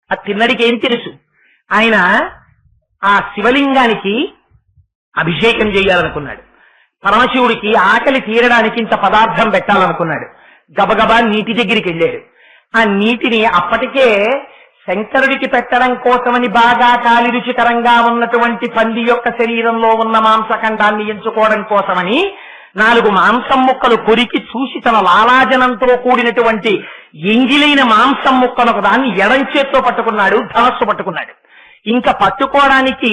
ఆ తిన్నడికి ఏం తెలుసు? ఆయన ఆ శివలింగానికి అభిషేకం చేయాలనుకున్నాడు. పరమశివుడికి ఆకలి తీరడానికి ఇంత పదార్థం పెట్టాలనుకున్నాడు. గబగబా నీటి దగ్గరికి వెళ్ళాడు. ఆ నీటిని అప్పటికే శంకరుడికి పెట్టడం కోసమని బాగా కాలి రుచికరంగా ఉన్నటువంటి పంది యొక్క శరీరంలో ఉన్న మాంసఖండాన్ని ఎంచుకోవడం కోసమని 4 మాంసం ముక్కలు కొరికి చూసి తన లాలాజనంతో కూడినటువంటి ఎంగిలైన మాంసం ముక్కను ఒక దాన్ని ఎడం చేత్తో పట్టుకున్నాడు, ధనస్సు పట్టుకున్నాడు. ఇంకా పట్టుకోవడానికి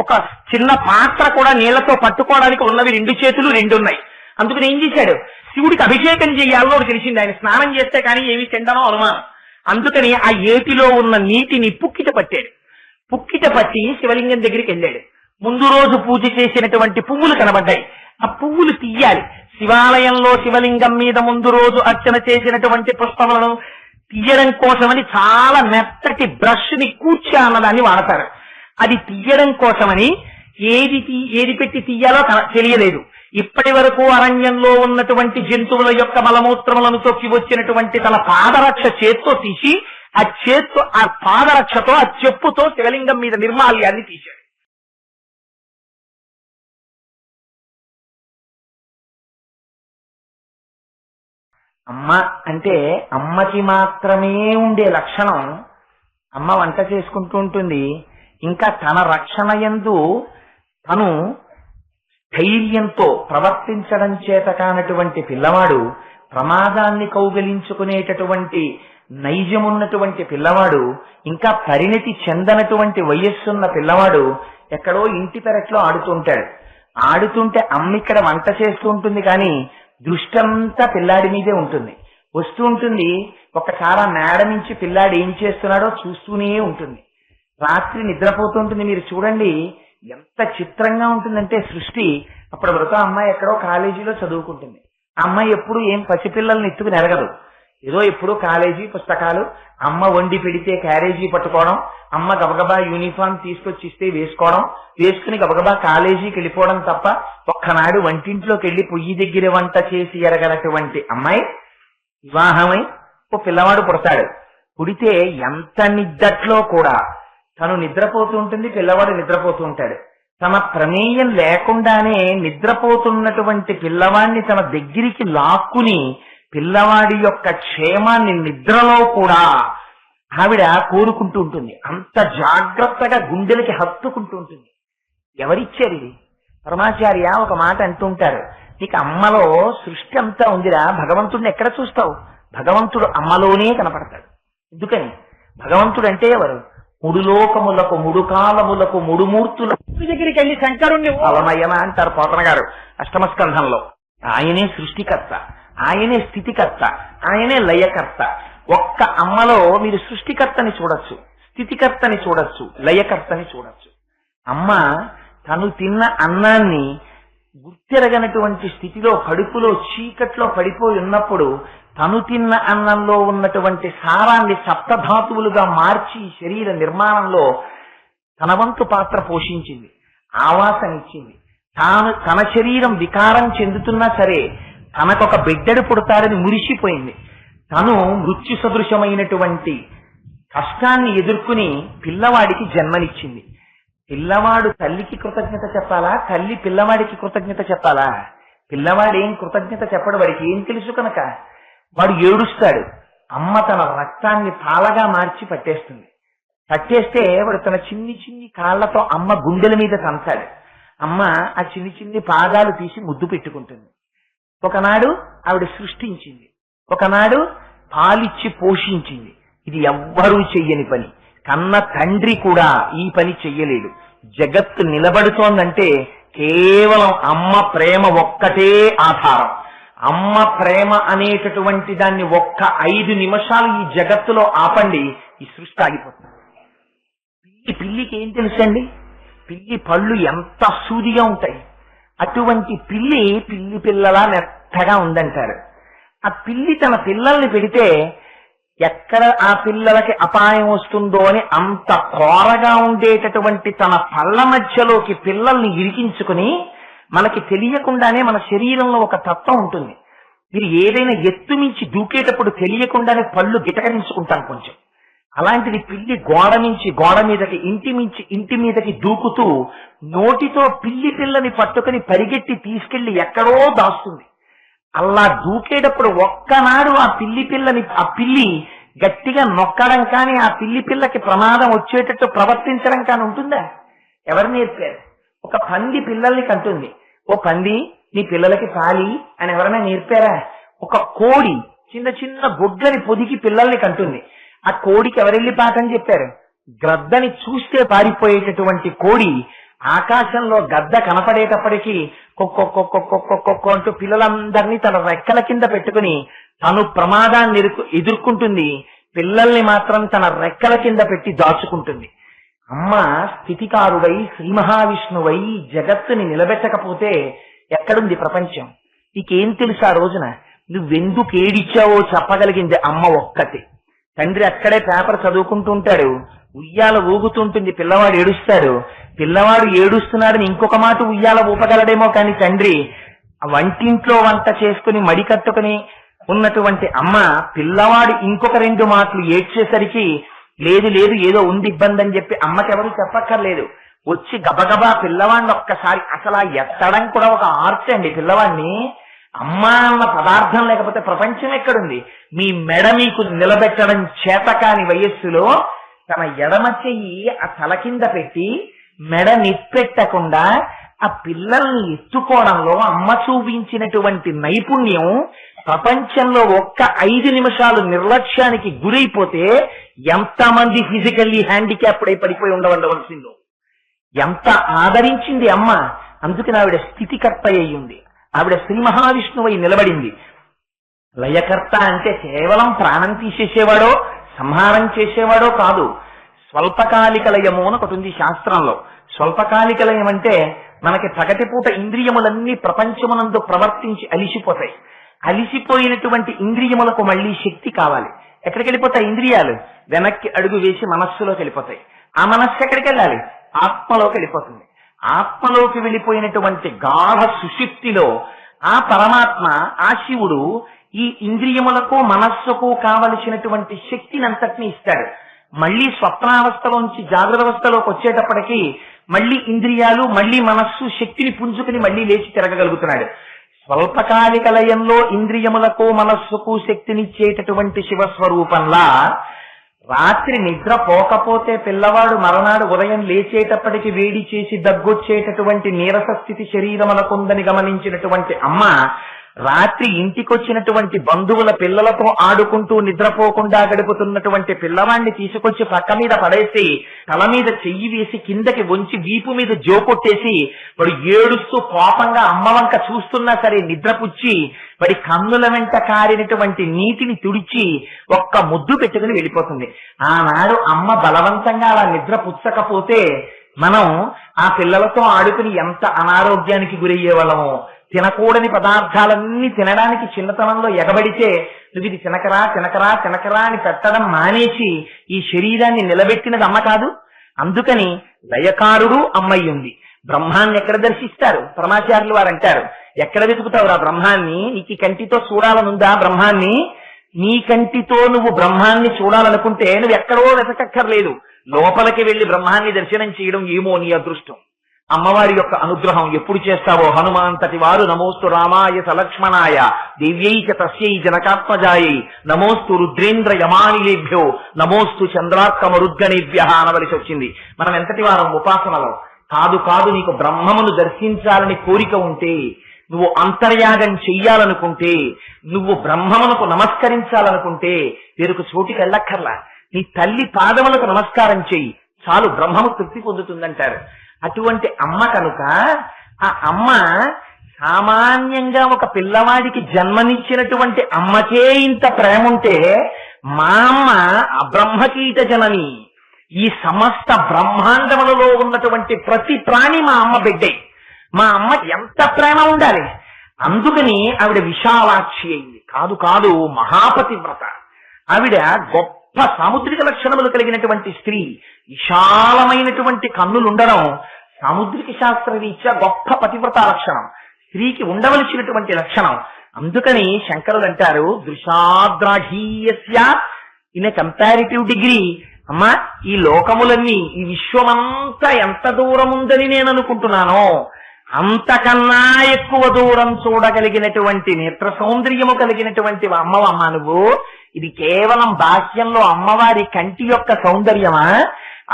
ఒక చిన్న పాత్ర కూడా నీళ్లతో పట్టుకోవడానికి ఉన్నవి 2 చేతులు 2 ఉన్నాయి. అందుకని ఏం చేశాడు? శివుడికి అభిషేకం చేయాలో తెలిసింది. ఆయన స్నానం చేస్తే కానీ ఏమి తిండనో అనుమానం. అందుకని ఆ ఏటిలో ఉన్న నీటిని పుక్కిట పట్టాడు. పుక్కిట పట్టి శివలింగం దగ్గరికి వెళ్ళాడు. ముందు రోజు పూజ చేసినటువంటి పువ్వులు కనబడ్డాయి. ఆ పువ్వులు తీయాలి. శివాలయంలో శివలింగం మీద ముందు రోజు అర్చన చేసినటువంటి పుష్పములను తీయడం కోసమని చాలా మెత్తటి బ్రష్ ని కూర్చా అన్నదాన్ని వాడతారు. అది తీయడం కోసమని ఏది పెట్టి తీయాలో తెలియలేదు. ఇప్పటి వరకు అరణ్యంలో ఉన్నటువంటి జంతువుల యొక్క మలమూత్రములను తొక్కి వచ్చినటువంటి తన పాదరక్ష చేత్తో తీసి ఆ పాదరక్షతో ఆ చెప్పుతో శివలింగం మీద నిర్మాల్యాన్ని తీశాడు. అమ్మ అంటే అమ్మకి మాత్రమే ఉండే లక్షణం. అమ్మ వంట చేసుకుంటూ ఉంటుంది. ఇంకా తన రక్షణ యందు తను ధైర్యంతో ప్రవర్తించడం చేత కానటువంటి పిల్లవాడు, ప్రమాదాన్ని కౌగలించుకునేటటువంటి నైజమున్నటువంటి పిల్లవాడు, ఇంకా పరిణతి చెందనటువంటి వయస్సున్న పిల్లవాడు ఎక్కడో ఇంటి పెరట్లో ఆడుతుంటాడు. ఆడుతుంటే అమ్మ ఇక్కడ వంట చేస్తూ ఉంటుంది, కానీ దృష్టంతా పిల్లాడి మీదే ఉంటుంది. వస్తూ ఉంటుంది. ఒకసారి ఆ మేడ నుంచి పిల్లాడు ఏం చేస్తున్నాడో చూస్తూనే ఉంటుంది. రాత్రి నిద్రపోతుంటుంది. మీరు చూడండి ఎంత చిత్రంగా ఉంటుందంటే సృష్టి. అప్పటి వరకు అమ్మాయి ఎక్కడో కాలేజీలో చదువుకుంటుంది. ఆ అమ్మాయి ఎప్పుడు ఏం పసిపిల్లల్ని ఎత్తుకుని ఎరగదు. ఏదో ఎప్పుడు కాలేజీ పుస్తకాలు, అమ్మ వండి పెడితే క్యారేజీ పట్టుకోవడం, అమ్మ గబగబా యూనిఫామ్ తీసుకొచ్చి ఇస్తే వేసుకోవడం, వేసుకుని గబగబా కాలేజీకి వెళ్ళిపోవడం తప్ప ఒక్కనాడు వంటింట్లోకి వెళ్లి పొయ్యి దగ్గర వంట చేసి ఎరగనటువంటి అమ్మాయి వివాహమై ఓ పిల్లవాడు పుడతాడు. పుడితే ఎంత నిద్దట్లో కూడా తను నిద్రపోతూ ఉంటుంది, పిల్లవాడు నిద్రపోతూ ఉంటాడు. తన ప్రమేయం లేకుండానే నిద్రపోతున్నటువంటి పిల్లవాడిని తన దగ్గరికి లాక్కుని పిల్లవాడి యొక్క క్షేమాన్ని నిద్రలో కూడా ఆవిడ కోరుకుంటూ ఉంటుంది. అంత జాగ్రత్తగా గుండెలకి హత్తుకుంటూ ఉంటుంది. ఎవరిచ్చారు ఇది? పరమాచార్య ఒక మాట అంటుంటారు, నీకు అమ్మలో సృష్టి అంతా ఉందిరా, భగవంతుడిని ఎక్కడ చూస్తావు? భగవంతుడు అమ్మలోనే కనపడతాడు. ఎందుకని? భగవంతుడు అంటే ఎవరు? 3 లోకములకు 3 కాలములకు 3 మూర్తులకు దగ్గరికి వెళ్ళి శంకరుణ్ణి అవమయమ అంటారు పోతన గారు అష్టమస్కంధంలో. ఆయనే సృష్టికర్త, ఆయనే స్థితికర్త, ఆయనే లయకర్త. ఒక్క అమ్మలో మీరు సృష్టికర్తని చూడొచ్చు, స్థితికర్తని చూడొచ్చు, లయకర్తని చూడొచ్చు. అమ్మ తను తిన్న అన్నాన్ని గుర్తెరగనటువంటి స్థితిలో కడుపులో చీకట్లో పడిపోయి ఉన్నప్పుడు తను తిన్న అన్నంలో ఉన్నటువంటి సారాన్ని సప్తధాతువులుగా మార్చి శరీర నిర్మాణంలో తన వంతు పాత్ర పోషించింది, ఆవాసనిచ్చింది. తన శరీరం వికారం చెందుతున్నా సరే తనకొక బిడ్డడు పుడతాడని మురిసిపోయింది. తను మృత్యు సదృశమైనటువంటి కష్టాన్ని ఎదుర్కొని పిల్లవాడికి జన్మనిచ్చింది. పిల్లవాడు తల్లికి కృతజ్ఞత చెప్పాలా, తల్లి పిల్లవాడికి కృతజ్ఞత చెప్పాలా? పిల్లవాడేం కృతజ్ఞత చెప్పడు, వాడికి ఏం తెలుసు కనుక వాడు ఏడుస్తాడు. అమ్మ తన రక్తాన్ని పాలగా మార్చి పట్టేస్తుంది. పట్టేస్తే వాడు తన చిన్ని కాళ్లతో అమ్మ గుండెల మీద తంతాడు. అమ్మ ఆ చిన్ని పాదాలు తీసి ముద్దు పెట్టుకుంటుంది. ఒకనాడు ఆవిడ సృష్టించింది, ఒకనాడు పాలిచ్చి పోషించింది. ఇది ఎవ్వరూ చెయ్యని పని. కన్న తండ్రి కూడా ఈ పని చెయ్యలేడు. జగత్తు నిలబడుతోందంటే కేవలం అమ్మ ప్రేమ ఒక్కటే ఆధారం. అమ్మ ప్రేమ అనేటటువంటి దాన్ని ఒక్క 5 నిమిషాలు ఈ జగత్తులో ఆపండి, ఈ సృష్టి ఆగిపోతుంది. పిల్లికి ఏం తెలుసండి? పిల్లి పళ్ళు ఎంత సూదిగా ఉంటాయి. అటువంటి పిల్లి పిల్లలా మెత్తగా ఉందంటారు. ఆ పిల్లి తన పిల్లల్ని పెడితే ఎక్కడ ఆ పిల్లలకి అపాయం వస్తుందో అని అంత కోరగా ఉండేటటువంటి తన పళ్ళ మధ్యలోకి పిల్లల్ని ఇరికించుకుని, మనకి తెలియకుండానే మన శరీరంలో ఒక తత్వం ఉంటుంది. మీరు ఏదైనా ఎత్తు మించి దూకేటప్పుడు తెలియకుండానే పళ్ళు గిటకరించుకుంటాం కొంచెం. అలాంటిది పిల్లి గోడ నుంచి గోడ మీదకి ఇంటి మీదకి దూకుతూ నోటితో పిల్లి పిల్లని పట్టుకుని పరిగెట్టి తీసుకెళ్లి ఎక్కడో దాస్తుంది. అలా దూకేటప్పుడు ఒక్కనాడు ఆ పిల్లి గట్టిగా నొక్కడం కానీ ఆ పిల్లి పిల్లకి ప్రమాదం వచ్చేటట్టు ప్రవర్తించడం కానీ ఉంటుందా? ఎవరు నేర్పారు? ఒక పంది పిల్లల్ని కంటుంది. ఓ పంది, నీ పిల్లలకి పాలి అని ఎవరైనా నేర్పారా? ఒక కోడి చిన్న చిన్న గుడ్లని పొదిగి పిల్లల్ని కంటుంది. ఆ కోడికి ఎవరెళ్ళి పాఠం చెప్పారు? గ్రద్దని చూస్తే పారిపోయేటటువంటి కోడి ఆకాశంలో గద్ద కనపడేటప్పటికీ కొక్కొక్కొక్కొక్కొక్కొక్కొ అంటూ పిల్లలందరినీ తన రెక్కల కింద పెట్టుకుని తను ప్రమాదాన్ని ఎదుర్కొంటుంది. పిల్లల్ని మాత్రం తన రెక్కల కింద పెట్టి దాచుకుంటుంది. అమ్మ స్థితికారుడై శ్రీ మహావిష్ణువై జగత్తుని నిలబెట్టకపోతే ఎక్కడుంది ప్రపంచం? నీకేం తెలుసు ఆ రోజున? నువ్వెందుకు ఏడిచావో చెప్పగలిగింది అమ్మ ఒక్కతే. తండ్రి అక్కడే పేపర్ చదువుకుంటూ ఉంటాడు, ఉయ్యాల ఊగుతుంటుంది, పిల్లవాడు ఏడుస్తాడు. పిల్లవాడు ఏడుస్తున్నాడని ఇంకొక మాట ఉయ్యాల ఊపగలడేమో కానీ తండ్రి వంటింట్లో వంట చేసుకుని మడి కట్టుకుని ఉన్నటువంటి అమ్మ పిల్లవాడు ఇంకొక 2 మాటలు ఏడ్చేసరికి లేదు లేదు ఏదో ఉంది ఇబ్బంది అని చెప్పి అమ్మకెవరు చెప్పక్కర్లేదు, వచ్చి గబగబా పిల్లవాడిని ఒక్కసారి అసలు ఎత్తడం కూడా ఒక ఆర్ట్ అండి. పిల్లవాడిని అమ్మ అన్న పదార్థం లేకపోతే ప్రపంచం ఎక్కడుంది? మీ మెడ మీకు నిలబెట్టడం చేతకాని వయస్సులో తన ఎడమ చెయ్యి ఆ తల కింద పెట్టి మెడ నిప్పెట్టకుండా ఆ పిల్లల్ని ఎత్తుకోవడంలో అమ్మ చూపించినటువంటి నైపుణ్యం ప్రపంచంలో ఒక్క 5 నిమిషాలు నిర్లక్ష్యానికి గురైపోతే ఎంతమంది ఫిజికల్లీ హ్యాండిక్యాప్డ్ అయి పడిపోయి ఉండవలసిందో. ఎంత ఆదరించింది అమ్మ. అందుకని ఆవిడ స్థితికర్త అయి ఉంది. ఆవిడ శ్రీ మహావిష్ణువై నిలబడింది. లయకర్త అంటే కేవలం ప్రాణం తీసేసేవాడో సంహారం చేసేవాడో కాదు. స్వల్పకాలిక లయము అని ఒకటి ఉంది శాస్త్రంలో. స్వల్పకాలిక లయం అంటే మనకి పగటిపూట ఇంద్రియములన్నీ ప్రపంచమునందు ప్రవర్తించి అలిసిపోతాయి. అలిసిపోయినటువంటి ఇంద్రియములకు మళ్లీ శక్తి కావాలి. ఎక్కడికి వెళ్ళిపోతాయి ఇంద్రియాలు? వెనక్కి అడుగు వేసి మనస్సులోకి వెళ్ళిపోతాయి. ఆ మనస్సు ఎక్కడికి వెళ్ళాలి? ఆత్మలోకి వెళ్ళిపోతుంది. ఆత్మలోకి వెళ్ళిపోయినటువంటి గాఢ సుషుప్తిలో ఆ పరమాత్మ, ఆ శివుడు ఈ ఇంద్రియములకు మనస్సుకు కావలసినటువంటి శక్తిని అంతటినీ ఇస్తాడు. మళ్లీ స్వప్నావస్థలోంచి జాగ్రత్త అవస్థలోకి వచ్చేటప్పటికీ మళ్లీ ఇంద్రియాలు మళ్లీ మనస్సు శక్తిని పుంజుకుని మళ్లీ లేచి తిరగగలుగుతున్నాడు. స్వల్పకాలిక లయంలో ఇంద్రియములకు మనస్సుకు శక్తినిచ్చేటటువంటి శివస్వరూపంలా రాత్రి నిద్ర పోకపోతే పిల్లవాడు మరనాడు ఉదయం లేచేటప్పటికి వేడి చేసి దగ్గొచ్చేటటువంటి నీరస స్థితి శరీరములకుందని గమనించినటువంటి అమ్మ రాత్రి ఇంటికొచ్చినటువంటి బంధువుల పిల్లలతో ఆడుకుంటూ నిద్రపోకుండా గడుపుతున్నటువంటి పిల్లవాడిని తీసుకొచ్చి పక్క మీద పడేసి తల మీద చెయ్యి వేసి కిందకి వంచి వీపు మీద జోకొట్టేసి వాడు ఏడుస్తూ కోపంగా అమ్మ వంక చూస్తున్నా సరే నిద్రపుచ్చి వాడి కన్నుల వెంట కారినటువంటి నీటిని తుడిచి ఒక్క ముద్దు పెట్టుకుని వెళ్ళిపోతుంది. ఆనాడు అమ్మ బలవంతంగా అలా నిద్ర పుచ్చకపోతే మనం ఆ పిల్లలతో ఆడుకుని ఎంత అనారోగ్యానికి గురయ్యే వాళ్ళము. తినకూడని పదార్థాలన్నీ తినడానికి చిన్నతనంలో ఎగబడితే నువ్వు ఇది తినకరా తినకరా తినకరా అని పెట్టడం మానేసి ఈ శరీరాన్ని నిలబెట్టినది అమ్మ కాదు. అందుకని లయకారుడు అమ్మయ్య ఉంది. బ్రహ్మాన్ని ఎక్కడ దర్శిస్తారు? పరమాచార్యులు వారు అంటారు, ఎక్కడ వెతుకుతావురా బ్రహ్మాన్ని? నీకు కంటితో చూడాలనుందా బ్రహ్మాన్ని? నీ కంటితో నువ్వు బ్రహ్మాన్ని చూడాలనుకుంటే నువ్వు ఎక్కడో వెతకక్కర్లేదు, లోపలికి వెళ్లి బ్రహ్మాన్ని దర్శనం చేయడం ఏమో నీ అదృష్టం. అమ్మవారి యొక్క అనుగ్రహం ఎప్పుడు చేస్తావో హనుమాంతటి వారు నమోస్తు రామాయ సలక్ష్మణాయ దివ్యైక తస్యై జనకాత్మజాయై నమోస్తు రుద్రేంద్ర యమానిలేభ్యో నమోస్తు చంద్రార్కమరుద్గణేభ్య అనవలసి వచ్చింది. మనం ఎంతటి వారం ఉపాసనలో కాదు కాదు నీకు బ్రహ్మమును దర్శించాలని కోరిక ఉంటే, నువ్వు అంతర్యాగం చెయ్యాలనుకుంటే, నువ్వు బ్రహ్మమునకు నమస్కరించాలనుకుంటే వేరొక చోటికి వెళ్ళక్కర్లా, నీ తల్లి పాదములకు నమస్కారం చెయ్యి చాలు, బ్రహ్మము తృప్తి పొందుతుందంటారు. అటువంటి అమ్మ కనుక ఆ అమ్మ సామాన్యంగా ఒక పిల్లవాడికి జన్మనిచ్చినటువంటి అమ్మకే ఇంత ప్రేమ ఉంటే మా అమ్మ అబ్రహ్మకీట జనని. ఈ సమస్త బ్రహ్మాండములలో ఉన్నటువంటి ప్రతి ప్రాణి మా అమ్మ బిడ్డే. మా అమ్మ ఎంత ప్రేమ ఉండాలి. అందుకని ఆవిడ విశాలాక్షి అయింది. కాదు కాదు మహాపతివ్రత. ఆవిడ గొప్ప సాముద్రిక లక్షణములు కలిగినటువంటి స్త్రీ. విశాలమైనటువంటి కన్నులుండడం సాముద్రిక శాస్త్రరీత్యా గొప్ప పతివ్రత లక్షణం, స్త్రీకి ఉండవలసినటువంటి లక్షణం. అందుకని శంకరులు అంటారు దృశాద్రాఢీయస్య ఇన్ ఏ కంపారిటివ్ డిగ్రీ, అమ్మా ఈ లోకములన్నీ, ఈ విశ్వమంతా ఎంత దూరం ఉందని నేను అనుకుంటున్నానో అంతకన్నా ఎక్కువ దూరం చూడగలిగినటువంటి నేత్ర సౌందర్యము కలిగినటువంటి అమ్మవమ్మ నువ్వు. ఇది కేవలం బాహ్యంలో అమ్మవారి కంటి యొక్క సౌందర్యమా?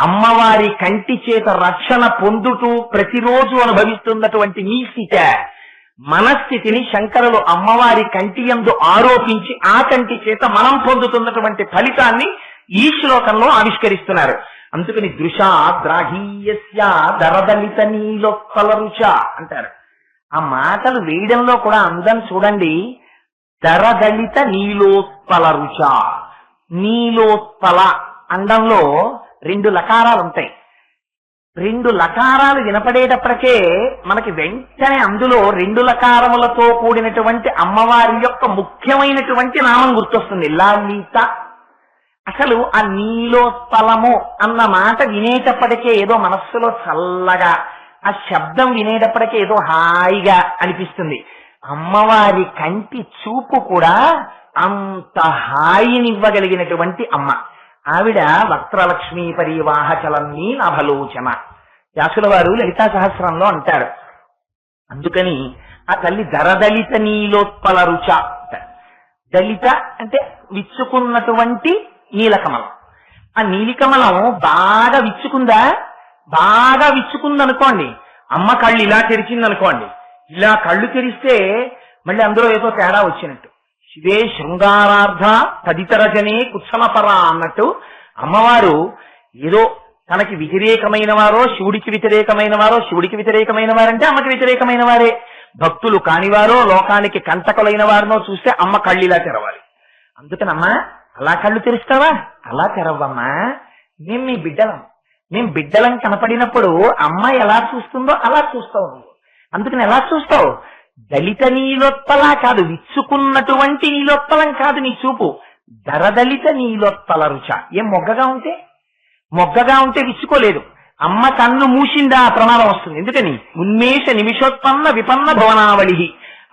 అమ్మవారి కంటి చేత రక్షణ పొందుతూ ప్రతిరోజు అనుభవిస్తున్నటువంటి నీ స్థితి, మనస్థితిని శంకరులు అమ్మవారి కంటి యందు ఆరోపించి ఆ కంటి చేత మనం పొందుతున్నటువంటి ఫలితాన్ని ఈ శ్లోకంలో ఆవిష్కరిస్తున్నారు. అందుకని దృశా ద్రాహీయస్య దరదలిత నీలోత్పల రుచ అంటారు. ఆ మాటలు వేయడంలో కూడా అందం చూడండి. దరదలిత నీలోత్పల రుచ. నీలోత్పల అండంలో 2 లకారాలు ఉంటాయి. 2 లకారాలు వినపడేటప్పటికే మనకి వెంటనే అందులో 2 లకారములతో కూడినటువంటి అమ్మవారి యొక్క ముఖ్యమైనటువంటి నామం గుర్తొస్తుంది, లలిత. అసలు ఆ నీలోత్పలము అన్న మాట వినేటప్పటికే ఏదో మనస్సులో చల్లగా, ఆ శబ్దం వినేటప్పటికే ఏదో హాయిగా అనిపిస్తుంది. అమ్మవారి కంటి చూపు కూడా అంత హాయినివ్వగలిగినటువంటి అమ్మ. ఆవిడ వక్త్రలక్ష్మీ పరివాహ చలన్నీ నభలోచన. వ్యాసుల వారు లలితా సహస్రంలో అంటారు. అందుకని ఆ తల్లి దరదలిత నీలోత్పల రుచ. దళిత అంటే విచ్చుకున్నటువంటి నీలకమలం. ఆ నీలికమలం బాగా విచ్చుకుందా? బాగా విచ్చుకుందనుకోండి, అమ్మ కళ్ళు ఇలా తెరిచిందనుకోండి, ఇలా కళ్ళు తెరిస్తే మళ్ళీ అందులో ఏదో తేడా వచ్చినట్టు. శివే శృంగారార్థ తదితరజనే కుత్సమపర అన్నట్టు అమ్మవారు ఏదో తనకి వ్యతిరేకమైన వారో శివుడికి వ్యతిరేకమైన వారో, శివుడికి వ్యతిరేకమైన వారంటే అమ్మకి వ్యతిరేకమైన వారే, భక్తులు కానివారో లోకానికి కంటకులైన వారినో చూస్తే అమ్మ కళ్ళు ఇలా తెరవాలి. అందుకనమ్మా అలా కళ్ళు తెరుస్తావా? అలా తెరవమ్మా, మేము మీ బిడ్డలం. మేము బిడ్డలం కనపడినప్పుడు అమ్మ ఎలా చూస్తుందో అలా చూస్తావు నువ్వు. అందుకని ఎలా చూస్తావు? దళిత నీలోత్పల కాదు, విచ్చుకున్నటువంటి నీలోత్పలం కాదు నీ చూపు, దరదలిత నీలోత్పల రుచ. ఏం మొగ్గగా ఉంటే విచ్చుకోలేదు. అమ్మ కన్ను మూసిందా ప్రమాదం వస్తుంది. ఎందుకని? ఉన్మేష నిమిషోత్పన్న విపన్న భవనావళి.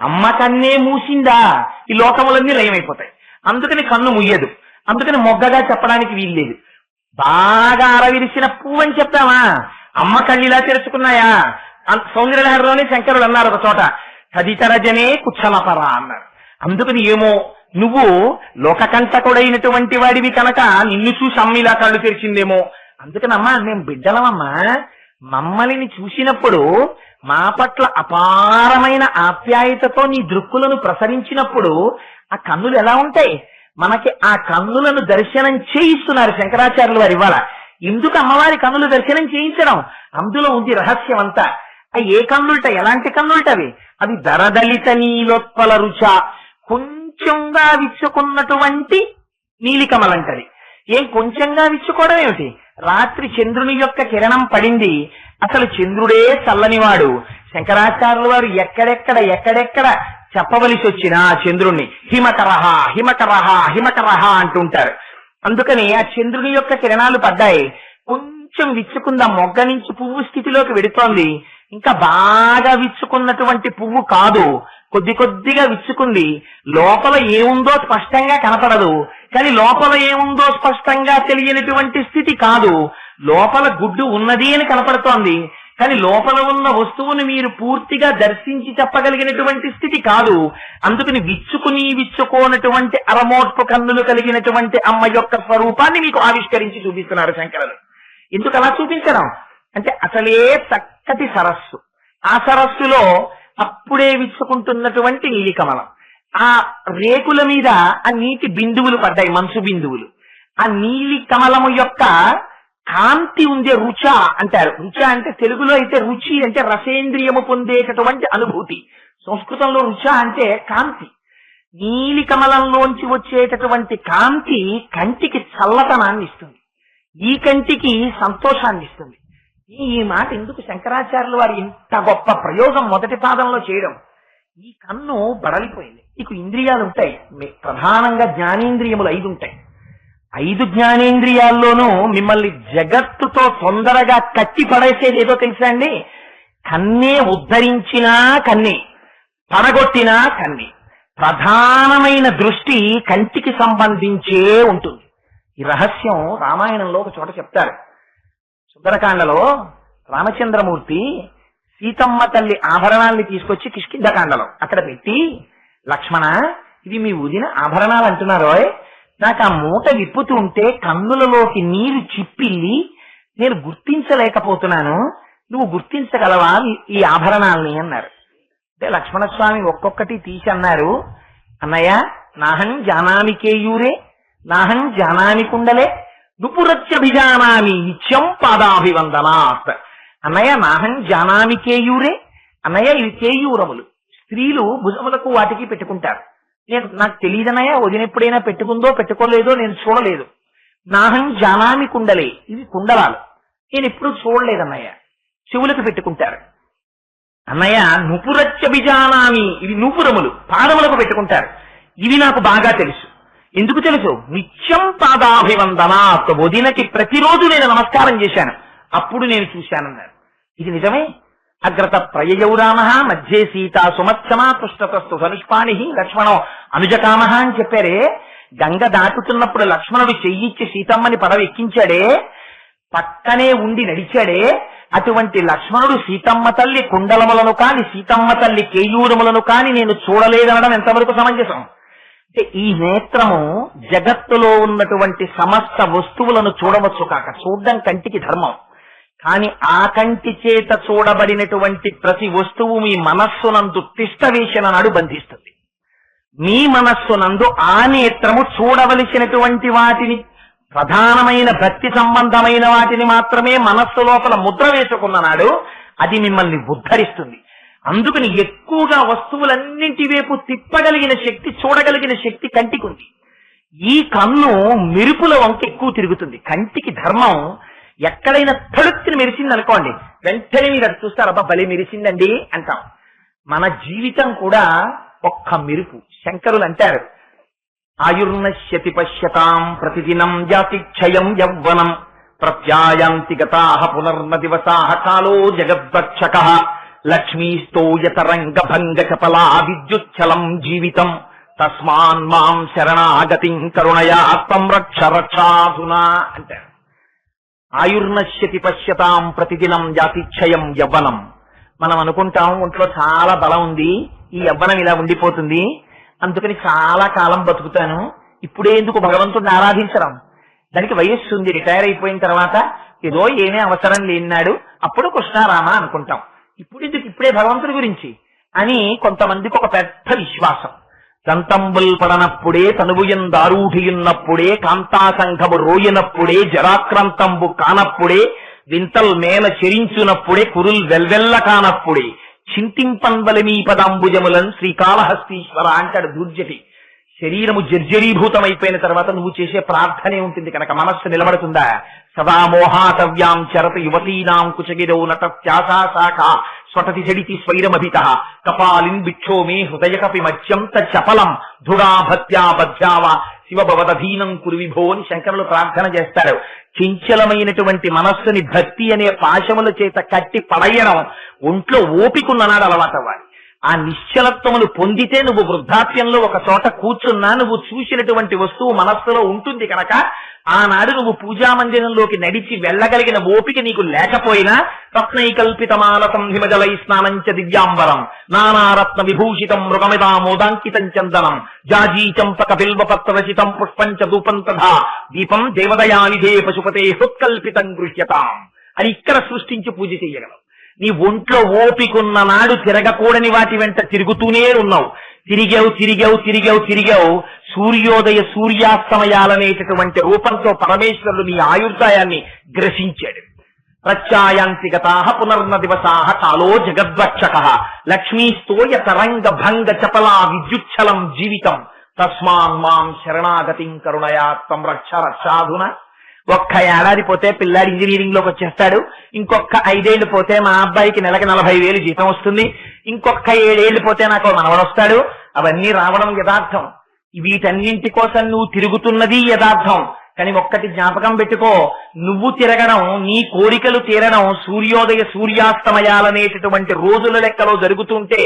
అమ్మ కన్నే మూసిందా ఈ లోకములన్నీ లయమైపోతాయి. అందుకని కన్ను ముయ్యదు. అందుకని మొగ్గగా చెప్పడానికి వీల్లేదు. బాగా అరవిరిసిన పువ్వు అని చెప్తామా? అమ్మ కళ్ళు ఇలా తెరుచుకున్నాయా? సౌందర్యలహరిలోనే శంకరులు అన్నారు ఒక చోట, తదితరజనే కుచ్చలపర అన్నారు. అందుకని ఏమో నువ్వు లోకకంటకుడైనటువంటి వాడివి కనుక నిన్ను చూసి అమ్మ ఇలా కళ్ళు తెరిచిందేమో. అందుకనమ్మా మేము బిడ్డలమమ్మా, మమ్మల్ని చూసినప్పుడు మా పట్ల అపారమైన ఆప్యాయతతో నీ దృక్కులను ప్రసరించినప్పుడు ఆ కన్నులు ఎలా ఉంటాయి? మనకి ఆ కన్నులను దర్శనం చేయిస్తున్నారు శంకరాచార్యులు వారు ఇవాళ. ఎందుకు అమ్మవారి కన్నులు దర్శనం చేయించడం? అందులో ఉంది రహస్యం అంతా. ఆ ఏ కన్నులట, ఎలాంటి కన్నులటవి? అవి దరదలిత నీలోత్పల రుచ. కొంచెంగా విచ్చుకున్నటువంటి నీలికమలంటది. ఏం కొంచెంగా విచ్చుకోవడం ఏమిటి? రాత్రి చంద్రుని యొక్క కిరణం పడింది. అసలు చంద్రుడే చల్లనివాడు. శంకరాచార్యుల వారు ఎక్కడెక్కడ చెప్పవలసి వచ్చినా చంద్రుణ్ణి హిమకరహ హిమకరహ హిమకరహ అంటుంటారు. అందుకని ఆ చంద్రుని యొక్క కిరణాలు పడ్డాయి. కొంచెం విచ్చుకుందా మొగ్గ నుంచి పువ్వు స్థితిలోకి వెడుతోంది. ఇంకా బాగా విచ్చుకున్నటువంటి పువ్వు కాదు, కొద్దిగా విచ్చుకుంది. లోపల ఏముందో స్పష్టంగా కనపడదు, కానీ లోపల ఏముందో స్పష్టంగా తెలియనటువంటి స్థితి కాదు. లోపల గుడ్డు ఉన్నది అని కనపడుతోంది, కానీ లోపల ఉన్న వస్తువును మీరు పూర్తిగా దర్శించి చెప్పగలిగినటువంటి స్థితి కాదు. అందుకని విచ్చుకోనటువంటి అరమోట్పు కన్నులు కలిగినటువంటి అమ్మ యొక్క స్వరూపాన్ని మీకు ఆవిష్కరించి చూపిస్తున్నారు శంకరులు. ఎందుకు అలా చూపించడం అంటే, అసలే చక్కటి సరస్సు, ఆ సరస్సులో అప్పుడే విచ్చుకుంటున్నటువంటి నీలికమలం. ఆ రేకుల మీద ఆ నీటి బిందువులు పడ్డాయి, మంచు బిందువులు. ఆ నీలి కమలము యొక్క కాంతి ఉండే రుచ అంటారు. రుచ అంటే తెలుగులో అయితే రుచి అంటే రసేంద్రియము పొందేటటువంటి అనుభూతి. సంస్కృతంలో రుచ అంటే కాంతి. నీలి కమలంలోంచి వచ్చేటటువంటి కాంతి కంటికి చల్లతనాన్ని ఇస్తుంది, ఈ కంటికి సంతోషాన్ని ఇస్తుంది. ఈ మాట ఎందుకు శంకరాచార్యులు వారు ఇంత గొప్ప ప్రయోగం మొదటి పాదంలో చేయడం? ఈ కన్ను బడలిపోయింది. మీకు ఇంద్రియాలు ఉంటాయి, ప్రధానంగా జ్ఞానేంద్రియములు 5 ఉంటాయి. 5 జ్ఞానేంద్రియాల్లోనూ మిమ్మల్ని జగత్తుతో తొందరగా కట్టి పడేసేది ఏదో తెలుసా అండి? కన్నే ఉద్ధరించినా కన్నే, పడగొట్టినా కన్నే. ప్రధానమైన దృష్టి కంటికి సంబంధించే ఉంటుంది. ఈ రహస్యం రామాయణంలో ఒక చోట చెప్తారు. సుందరకాండలో రామచంద్రమూర్తి సీతమ్మ తల్లి ఆభరణాల్ని తీసుకొచ్చి కిష్కింధకాండలో అక్కడ పెట్టి, లక్ష్మణ ఇవి మీ వదిన ఆభరణాలు అంటున్నారో, నాకు ఆ మూట విప్పుతూ ఉంటే కన్నులలోకి నీరు చిప్పిల్లి నేను గుర్తించలేకపోతున్నాను, నువ్వు గుర్తించగలవా ఈ ఆభరణాల్ని అన్నారు. అంటే లక్ష్మణస్వామి ఒక్కొక్కటి తీసి అన్నారు, అన్నయ్య నాహం జానామి కేయూరే నాహం జానామి కుండలే నుపురత్యభిజానామి నిత్యం పాదాభివందనాత్. అన్నయ్య నాహం జానామి కేయూరే, అన్నయ్య ఇవి కేయూరములు, స్త్రీలు భుజములకు వాటికి పెట్టుకుంటారు. నాకు తెలియదన్నయ్య వదిన ఎప్పుడైనా పెట్టుకుందో పెట్టుకోలేదో నేను చూడలేదు. నాహం జానామి కుండలే, ఇవి కుండలాలు, నేను ఎప్పుడు చూడలేదన్నయ్య, చెవులకు పెట్టుకుంటారు. అన్నయ్య నుపురత్యభిజానామి, ఇవి నూపురములు పాదములకు పెట్టుకుంటారు, ఇవి నాకు బాగా తెలుసు. ఎందుకు తెలుసు? నిత్యం పాదాభివందనాత్, వదినకి ప్రతిరోజు నేను నమస్కారం చేశాను, అప్పుడు నేను చూశానన్నారు. ఇది నిజమే. అగ్రత ప్రయయౌ రామ మధ్యే సీతా సుమత్సమా పృష్ఠతస్తు ధనుష్పాణి లక్ష్మణం అనుజకామ అని చెప్పారే. గంగ దాటుతున్నప్పుడు లక్ష్మణుడు చెయ్యిచ్చి సీతమ్మని పడవ ఎక్కించాడే, పక్కనే ఉండి నడిచాడే, అటువంటి లక్ష్మణుడు సీతమ్మ తల్లి కుండలములను కాని సీతమ్మ తల్లి కేయూరములను కాని నేను చూడలేదనడం ఎంతవరకు సమంజసం? అంటే ఈ నేత్రము జగత్తులో ఉన్నటువంటి సమస్త వస్తువులను చూడవచ్చు కాక, చూడడం కంటికి ధర్మం, కాని ఆ కంటి చేత చూడబడినటువంటి ప్రతి వస్తువు మీ మనస్సునందు తిష్టవేసిన నాడు బంధిస్తుంది. మీ మనస్సునందు ఆ నేత్రము చూడవలసినటువంటి వాటిని, ప్రధానమైన భక్తి సంబంధమైన వాటిని మాత్రమే మనస్సు లోపల ముద్ర వేసుకున్న నాడు అది మిమ్మల్ని ఉద్ధరిస్తుంది. అందుకని ఎక్కువగా వస్తువులన్నింటి వైపు తిప్పగలిగిన శక్తి, చూడగలిగిన శక్తి కంటికి ఉంది. ఈ కన్ను మెరుపుల వంక ఎక్కువ తిరుగుతుంది. కంటికి ధర్మం, ఎక్కడైనా తడుక్కుని మెరిసింది అనుకోండి, వెంటనే మీరు అది చూస్తారు, అబ్బా భలే మెరిసిందండి అంటాం. మన జీవితం కూడా ఒక్క మెరుపు. శంకరులు అంటారు, ఆయుర్నశ్యతి పశ్యతాం ప్రతిదినం జాతి క్షయం యవ్వనం ప్రత్యాయాంతి గతాః పునర్న దివసాః కాలో జగద్వక్షకః లక్ష్మీస్తోయతరంగ భంగ చపలా విద్యుచ్చలం జీవితం తస్మాన్ మాం శరణాగతిం కరుణయా త్వం రక్ష రక్షాధునా అంటారు. ఆయుర్నశ్యతి పశ్యతాం ప్రతిదినం జాతిక్షయం యవ్వనం. మనం అనుకుంటాం ఒంట్లో చాలా బలం ఉంది, ఈ యవ్వనం ఇలా ఉండిపోతుంది, అందుకని చాలా కాలం బతుకుతాను, ఇప్పుడే ఎందుకు భగవంతుడిని ఆరాధించడం? దానికి వయస్సు ఉంది, రిటైర్ అయిపోయిన తర్వాత ఏదో ఏమీ అవసరం లేనాడు అప్పుడు కృష్ణారామ అనుకుంటాం, ఇప్పుడు ఎందుకు ఇప్పుడే భగవంతుడి గురించి అని కొంతమందికి ఒక పెద్ద విశ్వాసం. దంతంబుల్ పడనప్పుడే తనువుయందారూఢియున్నప్పుడే కాంతాసంఘము రోయినప్పుడే జరాక్రాంతంబు కానప్పుడే వింతల్ మేల చెరించునప్పుడే కురుల్ వెల్వెల్ల కానప్పుడే చింతింపన్వలమీ పదాంబుజములన్ శ్రీకాళహస్తీశ్వర అంటాడు దూర్జటి. శరీరము జర్జరీభూతమైపోయిన తర్వాత నువ్వు చేసే ప్రార్థనే ఉంటుంది కనుక మనస్సు నిలబడుతుందా? సదా మోహాటవ్యాం చరత యువతీనాం కుచగిరౌ నటత్యాశా శాఖ స్వటతి జడితి స్వైరమభిత కపాలిన్ బిక్షో మే హృదయ కపి మధ్యం తపలం ధుడా భత్యా బధ్యావ శివభవదధీనం కురు విభో అని శంకరులు ప్రార్థన చేస్తారు. చించలమైనటువంటి మనస్సుని భక్తి అనే పాశముల చేత కట్టి పడయడం ఒంట్లో ఓపికన్ననాడు అలవాటవ్వాలి. ఆ నిశ్చలత్వమును పొందితే నువ్వు వృద్ధాప్యంలో ఒక చోట కూర్చున్నా నువ్వు చూసినటువంటి వస్తువు మనస్సులో ఉంటుంది కనుక ఆనాడు నువ్వు పూజా మందిరంలోకి నడిచి వెళ్ళగలిగిన ఓపిక నీకు లేకపోయినా రత్నైకల్పితమాలతం హిమజలై స్నానంచ దివ్యాంబరం నానారత్న విభూషితం మృగమిదామోదాంకితం చందనం జాజీ చంపక బిల్వపత్రరచితం పుష్పంచ ధూపం తథా దీపం దేవదయానిధే పశుపతే హృత్కల్పితం గృహ్యతాం అని ఇక్కడ సృష్టించి పూజ చెయ్యగలవు. నీ ఒంట్లో ఓపికన్న నాడు తిరగకూడని వాటి వెంట తిరుగుతూనే ఉన్నావు. తిరిగావు సూర్యోదయ సూర్యాస్తమయాలనేటటువంటి రూపంతో పరమేశ్వరుడు నీ ఆయుర్దాయాన్ని గ్రసించాడు. ప్రత్యాయాంతి గతాః పునర్న దివసాః కాలో జగద్వక్షకః లక్ష్మీస్తోయ తరంగ భంగ చపలా విద్యుచ్చలం జీవితం తస్మాన్ మాం శరణాగతిం కరుణయా త్వం రక్ష రక్షాధున. ఒక్క ఏడాది పోతే పిల్లాడు ఇంజనీరింగ్ లోకి వచ్చేస్తాడు, ఇంకొక 5 ఏళ్లు పోతే మా అబ్బాయికి నెలకి 40,000 జీతం వస్తుంది, ఇంకొక 7 ఏళ్లు పోతే నాకు మనవడు వస్తాడు. అవన్నీ రావడం యథార్థం. వీటన్నింటి కోసం నువ్వు తిరుగుతున్నది యథార్థం. కానీ ఒక్కటి జ్ఞాపకం పెట్టుకో, నువ్వు తిరగడం, నీ కోరికలు తీరడం సూర్యోదయ సూర్యాస్తమయాలనేటటువంటి రోజుల లెక్కలో జరుగుతుంటే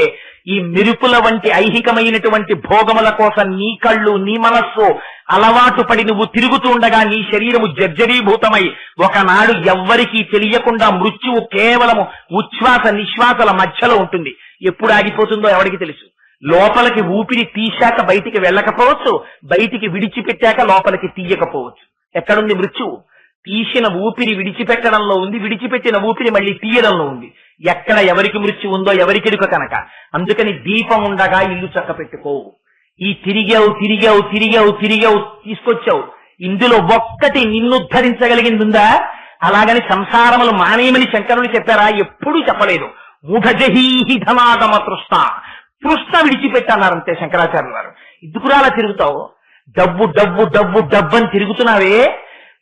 ఈ మెరుపుల వంటి ఐహికమైనటువంటి భోగముల కోసం నీ కళ్ళు, నీ మనస్సు అలవాటు పడి నువ్వు తిరుగుతుండగా నీ శరీరము జర్జరీభూతమై ఒకనాడు ఎవ్వరికీ తెలియకుండా మృత్యువు కేవలము ఉచ్ఛ్వాస నిశ్వాసల మధ్యలో ఉంటుంది. ఎప్పుడు ఆగిపోతుందో ఎవరికి తెలుసు. లోపలికి ఊపిరి తీశాక బయటికి వెళ్ళకపోవచ్చు, బయటికి విడిచిపెట్టాక లోపలికి తీయకపోవచ్చు. ఎక్కడుంది మృత్యువు? తీసిన ఊపిరి విడిచిపెట్టడంలో ఉంది, విడిచిపెట్టిన ఊపిరి మళ్ళీ తీయడంలో ఉంది. ఎక్కడ ఎవరికి మృత్యు ఉందో ఎవరికెడుక కనుక. అందుకని దీపం ఉండగా ఇల్లు చక్క పెట్టుకోవు. ఈ తిరిగావు తిరిగావు తిరిగావు తిరిగావు తీసుకొచ్చావు, ఇందులో ఒక్కటి నిన్నుద్ధరించగలిగిందిందా? అలాగని సంసారములు మానేయమని శంకరులు చెప్పారా? ఎప్పుడూ చెప్పలేదు. మూఢజహీహి ధనాగమ తృష్ణ, తృష్ణ విడిచిపెట్టన్నారంతే శంకరాచార్యులు వారు. ఎందుకురా అలా తిరుగుతావు? డబ్బు డబ్బు డబ్బు డబ్బు అని తిరుగుతున్నావే,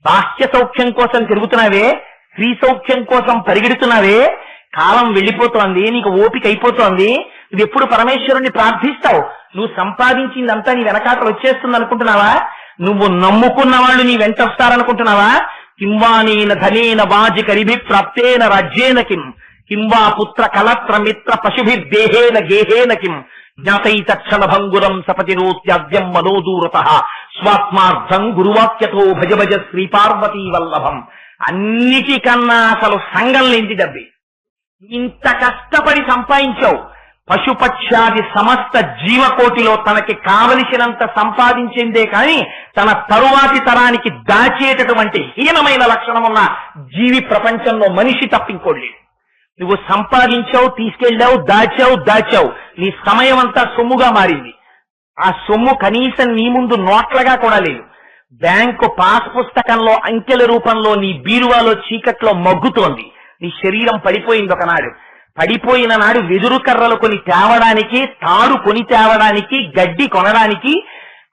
బాహ్య సౌఖ్యం కోసం తిరుగుతున్నావే, స్త్రీ సౌఖ్యం కోసం పరిగెడుతున్నావే, కాలం వెళ్ళిపోతోంది, నీకు ఓపిక అయిపోతోంది. నువ్వు ఎప్పుడు పరమేశ్వరుణ్ణి ప్రార్థిస్తావు? నువ్వు సంపాదించిందంతా నీ వెనకాతలు వచ్చేస్తుంది అనుకుంటున్నావా? నువ్వు నమ్ముకున్న వాళ్ళు నీ వెంట వస్తారనుకుంటున్నావా? కింవానేన ధనేన వాజి కరిభి ప్రాప్తేన రాజ్యేన కిం, కింవా పుత్ర కలత్ర మిత్ర పశుభిర్దేహేన గేహేన కిం, జ్ఞాతైతక్షణ భంగురం సపతిరోత్యాద్యం మనోదూరత స్వాత్మార్థం గురువాక్యతో భజ భజ శ్రీ పార్వతీ వల్లభం. అన్నిటికన్నా అసలు సంఘం లేంది డబ్బి. ఇంత కష్టపడి సంపాదించావు. పశుపక్ష్యాది సమస్త జీవకోటిలో తనకి కావలసినంత సంపాదించిందే కాని తన తరువాతి తరానికి దాచేటటువంటి హీనమైన లక్షణం ఉన్న జీవి ప్రపంచంలో మనిషి తప్పింకోలేదు. నువ్వు సంపాదించావు, తీసుకెళ్ళావు, దాచావు. నీ సమయం అంతా సొమ్ముగా మారింది. ఆ సొమ్ము కనీసం నీ ముందు నోట్లగా కూడా లేదు. బ్యాంకు పాస్ పుస్తకంలో అంకెల రూపంలో నీ బీరువాలో చీకట్లో మగ్గుతోంది. నీ శరీరం పడిపోయింది. ఒకనాడు పడిపోయిన నాడు వెదురు కర్రలు కొని తేవడానికి, తాడు కొని తేవడానికి, గడ్డి కొనడానికి,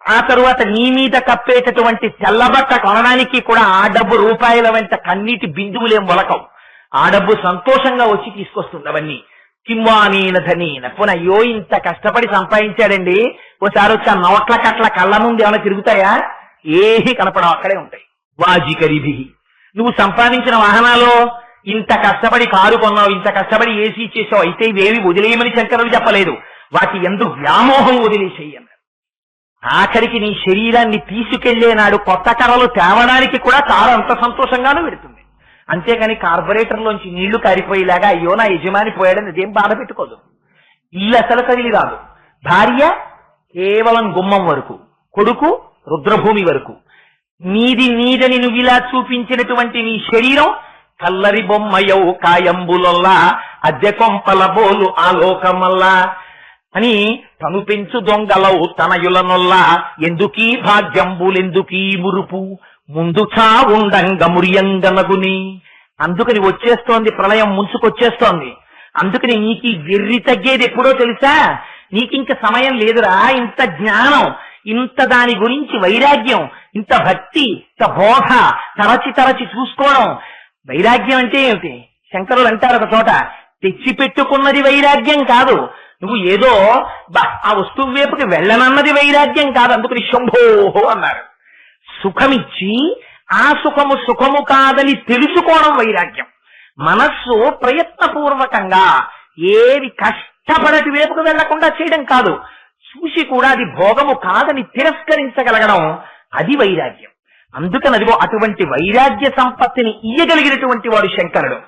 ఆ తరువాత నీ మీద కప్పేటటువంటి తెల్లబట్ట కొనడానికి కూడా ఆ డబ్బు రూపాయల వెంట కన్నీటి బిందువులేం మొలకవు. ఆ డబ్బు సంతోషంగా వచ్చి తీసుకొస్తుంది అవన్నీ. కింవానేన ధనేన పోనీ అయ్యో ఇంత కష్టపడి సంపాదించాడండి, ఓసారి వచ్చి ఆ నోట్ల కట్ల కళ్ళ ముందు ఏమైనా తిరుగుతాయా? ఏహి కనపడవు, అక్కడే ఉంటాయి. వాజికరిభి, నువ్వు సంపాదించిన వాహనాలు ఇంత కష్టపడి కారు కొన్నావు, ఇంత కష్టపడి ఏసీ చేసావు, అయితే ఇవేవి వదిలేయమని శంకరులు చెప్పలేదు. వాటి ఎందు వ్యామోహం వదిలేసేయన్నారు. ఆఖరికి నీ శరీరాన్ని తీసుకెళ్లే నాడు కొత్త కర్రలు తేవడానికి కూడా కారు అంత సంతోషంగానూ పెడుతుంది. అంతేగాని కార్పొరేటర్లోంచి నీళ్లు కారిపోయేలాగా అయ్యో నా యజమాని పోయాడని అదేం బాధ పెట్టుకోదు. ఇల్లు అసలు కదిలి రాదు. భార్య కేవలం గుమ్మం వరకు, కొడుకు రుద్రభూమి వరకు. నీదని నువ్వు ఇలా చూపించినటువంటి నీ శరీరం కల్లరి బొమ్మయౌ కాయంబులొల్లా అద్దె కొంపల బోలు ఆలోకమల్లా అని తను పెంచు దొంగలవు తనయులనొల్లా ఎందుకీ భాగ్యంబులెందుకీ మురుపు ముందు చావుండంగ మురియంగనగుని. అందుకని వచ్చేస్తోంది ప్రళయం, ముంచుకొచ్చేస్తోంది. అందుకని నీకు వెర్రి తగ్గేది ఎప్పుడో తెలుసా? నీకింక సమయం లేదురా. ఇంత జ్ఞానం, ఇంత దాని గురించి వైరాగ్యం, ఇంత భక్తి, ఇంత బోధ తరచి చూసుకోవడం. వైరాగ్యం అంటే ఏమిటి? శంకరులు అంటారు ఒక చోట, తెచ్చిపెట్టుకున్నది వైరాగ్యం కాదు. నువ్వు ఏదో ఆ వస్తువు వైపుకి వెళ్ళనన్నది వైరాగ్యం కాదు. అందుకని శంభోహో అన్నారు. సుఖమిచ్చి ఆ సుఖము కాదని తెలుసుకోవడం వైరాగ్యం. మనస్సు ప్రయత్నపూర్వకంగా ఏవి కష్టపడటి వైపుకు వెళ్లకుండా చేయడం కాదు, చూసి కూడా అది భోగము కాదని తిరస్కరించగలగడం, అది వైరాగ్యం. అందుకని అదిగో అటువంటి వైరాగ్య సంపత్తిని ఇయ్యగలిగినటువంటి వాడు శంకరుడు.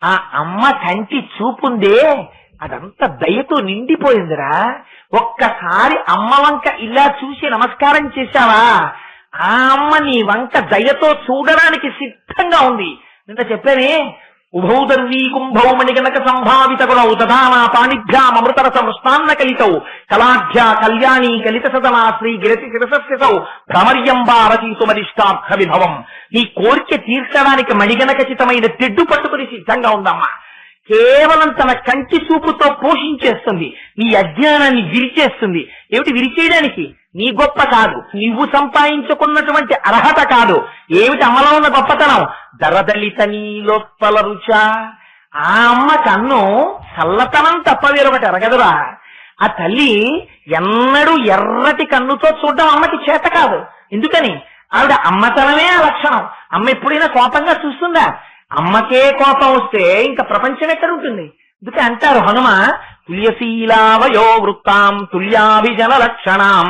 ఆ అమ్మ కంటి చూపుందే అదంతా దయతో నిండిపోయిందిరా. ఒక్కసారి అమ్మ వంక ఇలా చూసి నమస్కారం చేశావా, ఆ అమ్మ నీ వంక దయతో చూడడానికి సిద్ధంగా ఉంది. నిన్న చెప్పానే, ఉభౌ దర్వీ కుంభౌ మణిగణక సంభావిత గుణౌ తథానా పాణిభ్యామృతరస మృష్టాన్న కలితౌ కళాఢ్య కళ్యాణి కలిత సదనా శ్రీ గిరతి శిరసస్యసౌ భ్రమర్యంబా రచయితుమరిష్టార్థ విభవం. నీ కోరిక తీర్చడానికి మణిగణకచితమైన తెడ్డు పట్టుకుని సిద్ధంగా ఉందమ్మా. కేవలం తన కంటి చూపుతో పోషించేస్తుంది, నీ అజ్ఞానాన్ని విరిచేస్తుంది. ఏమిటి విరిచేయడానికి? నీ గొప్ప కాదు, నువ్వు సంపాదించుకున్నటువంటి అర్హత కాదు. ఏమిటి అమ్మలో ఉన్న గొప్పతనం? దరదలిత నీలోప్పల రుచ. ఆ అమ్మ కన్ను చల్లతనం తప్ప వేరొకటి ఎరగదురా. ఆ తల్లి ఎన్నడూ ఎర్రటి కన్నుతో చూడడం అమ్మకి చేత కాదు. ఎందుకని? ఆవిడ అమ్మతనమే ఆ లక్షణం. అమ్మ ఎప్పుడైనా కోపంగా చూస్తుందా? అమ్మకే కోపం వస్తే ఇంకా ప్రపంచం ఎక్కడ ఉంటుంది? అందుకే అంటారు హనుమ, తుల్యశీలావయో వృత్తాం తుల్యాభిజన లక్షణాం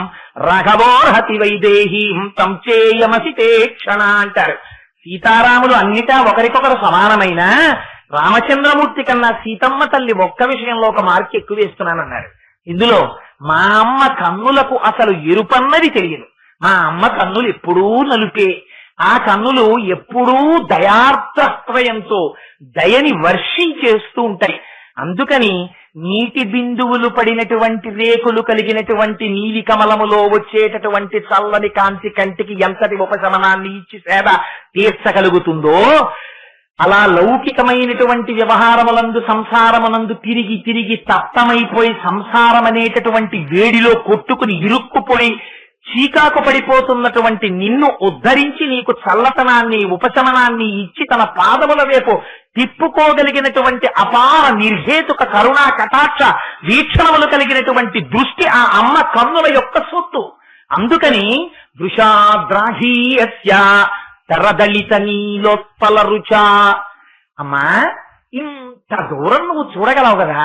రాఘవోర్హతి వైదేహీం తం చేయమసితే క్షణ అంటారు. సీతారాములు అన్నిటా ఒకరికొకరు సమానమైన రామచంద్రమూర్తి కన్నా సీతమ్మ తల్లి ఒక్క విషయంలో ఒక మార్క్ ఎక్కువ వేస్తున్నానన్నారు. ఇందులో మా అమ్మ కన్నులకు అసలు ఎరుపన్నది తెలియదు. మా అమ్మ కన్నులు ఎప్పుడూ నలుపే. ఆ కన్నులు ఎప్పుడూ దయార్ద్రత్వయంతో దయని వర్షించేస్తూ ఉంటాయి. అందుకని నీటి బిందువులు పడినటువంటి రేకులు కలిగినటువంటి నీలి కమలములో వచ్చేటటువంటి చల్లని కాంతి కంటికి ఎంతటి ఉపశమనాన్ని ఇచ్చి సేద తీర్చగలుగుతుందో, అలా లౌకికమైనటువంటి వ్యవహారములందు సంసారమునందు తిరిగి తిరిగి తప్తమైపోయి సంసారం అనేటటువంటి వేడిలో కొట్టుకుని ఇరుక్కుపోయి చీకాకు పడిపోతున్నటువంటి నిన్ను ఉద్ధరించి నీకు చల్లతనాన్ని ఉపశమనాన్ని ఇచ్చి తన పాదముల వైపు తిప్పుకోగలిగినటువంటి అపార నిర్హేతుక కరుణా కటాక్ష వీక్షణములు కలిగినటువంటి దృష్టి ఆ అమ్మ కన్నుల యొక్క సొత్తు. అందుకని దృశాద్రాహీయస్య తెరదళిత నీలోత్పల రుచా. అమ్మా, ఇంత దూరం నువ్వు చూడగలవు కదా,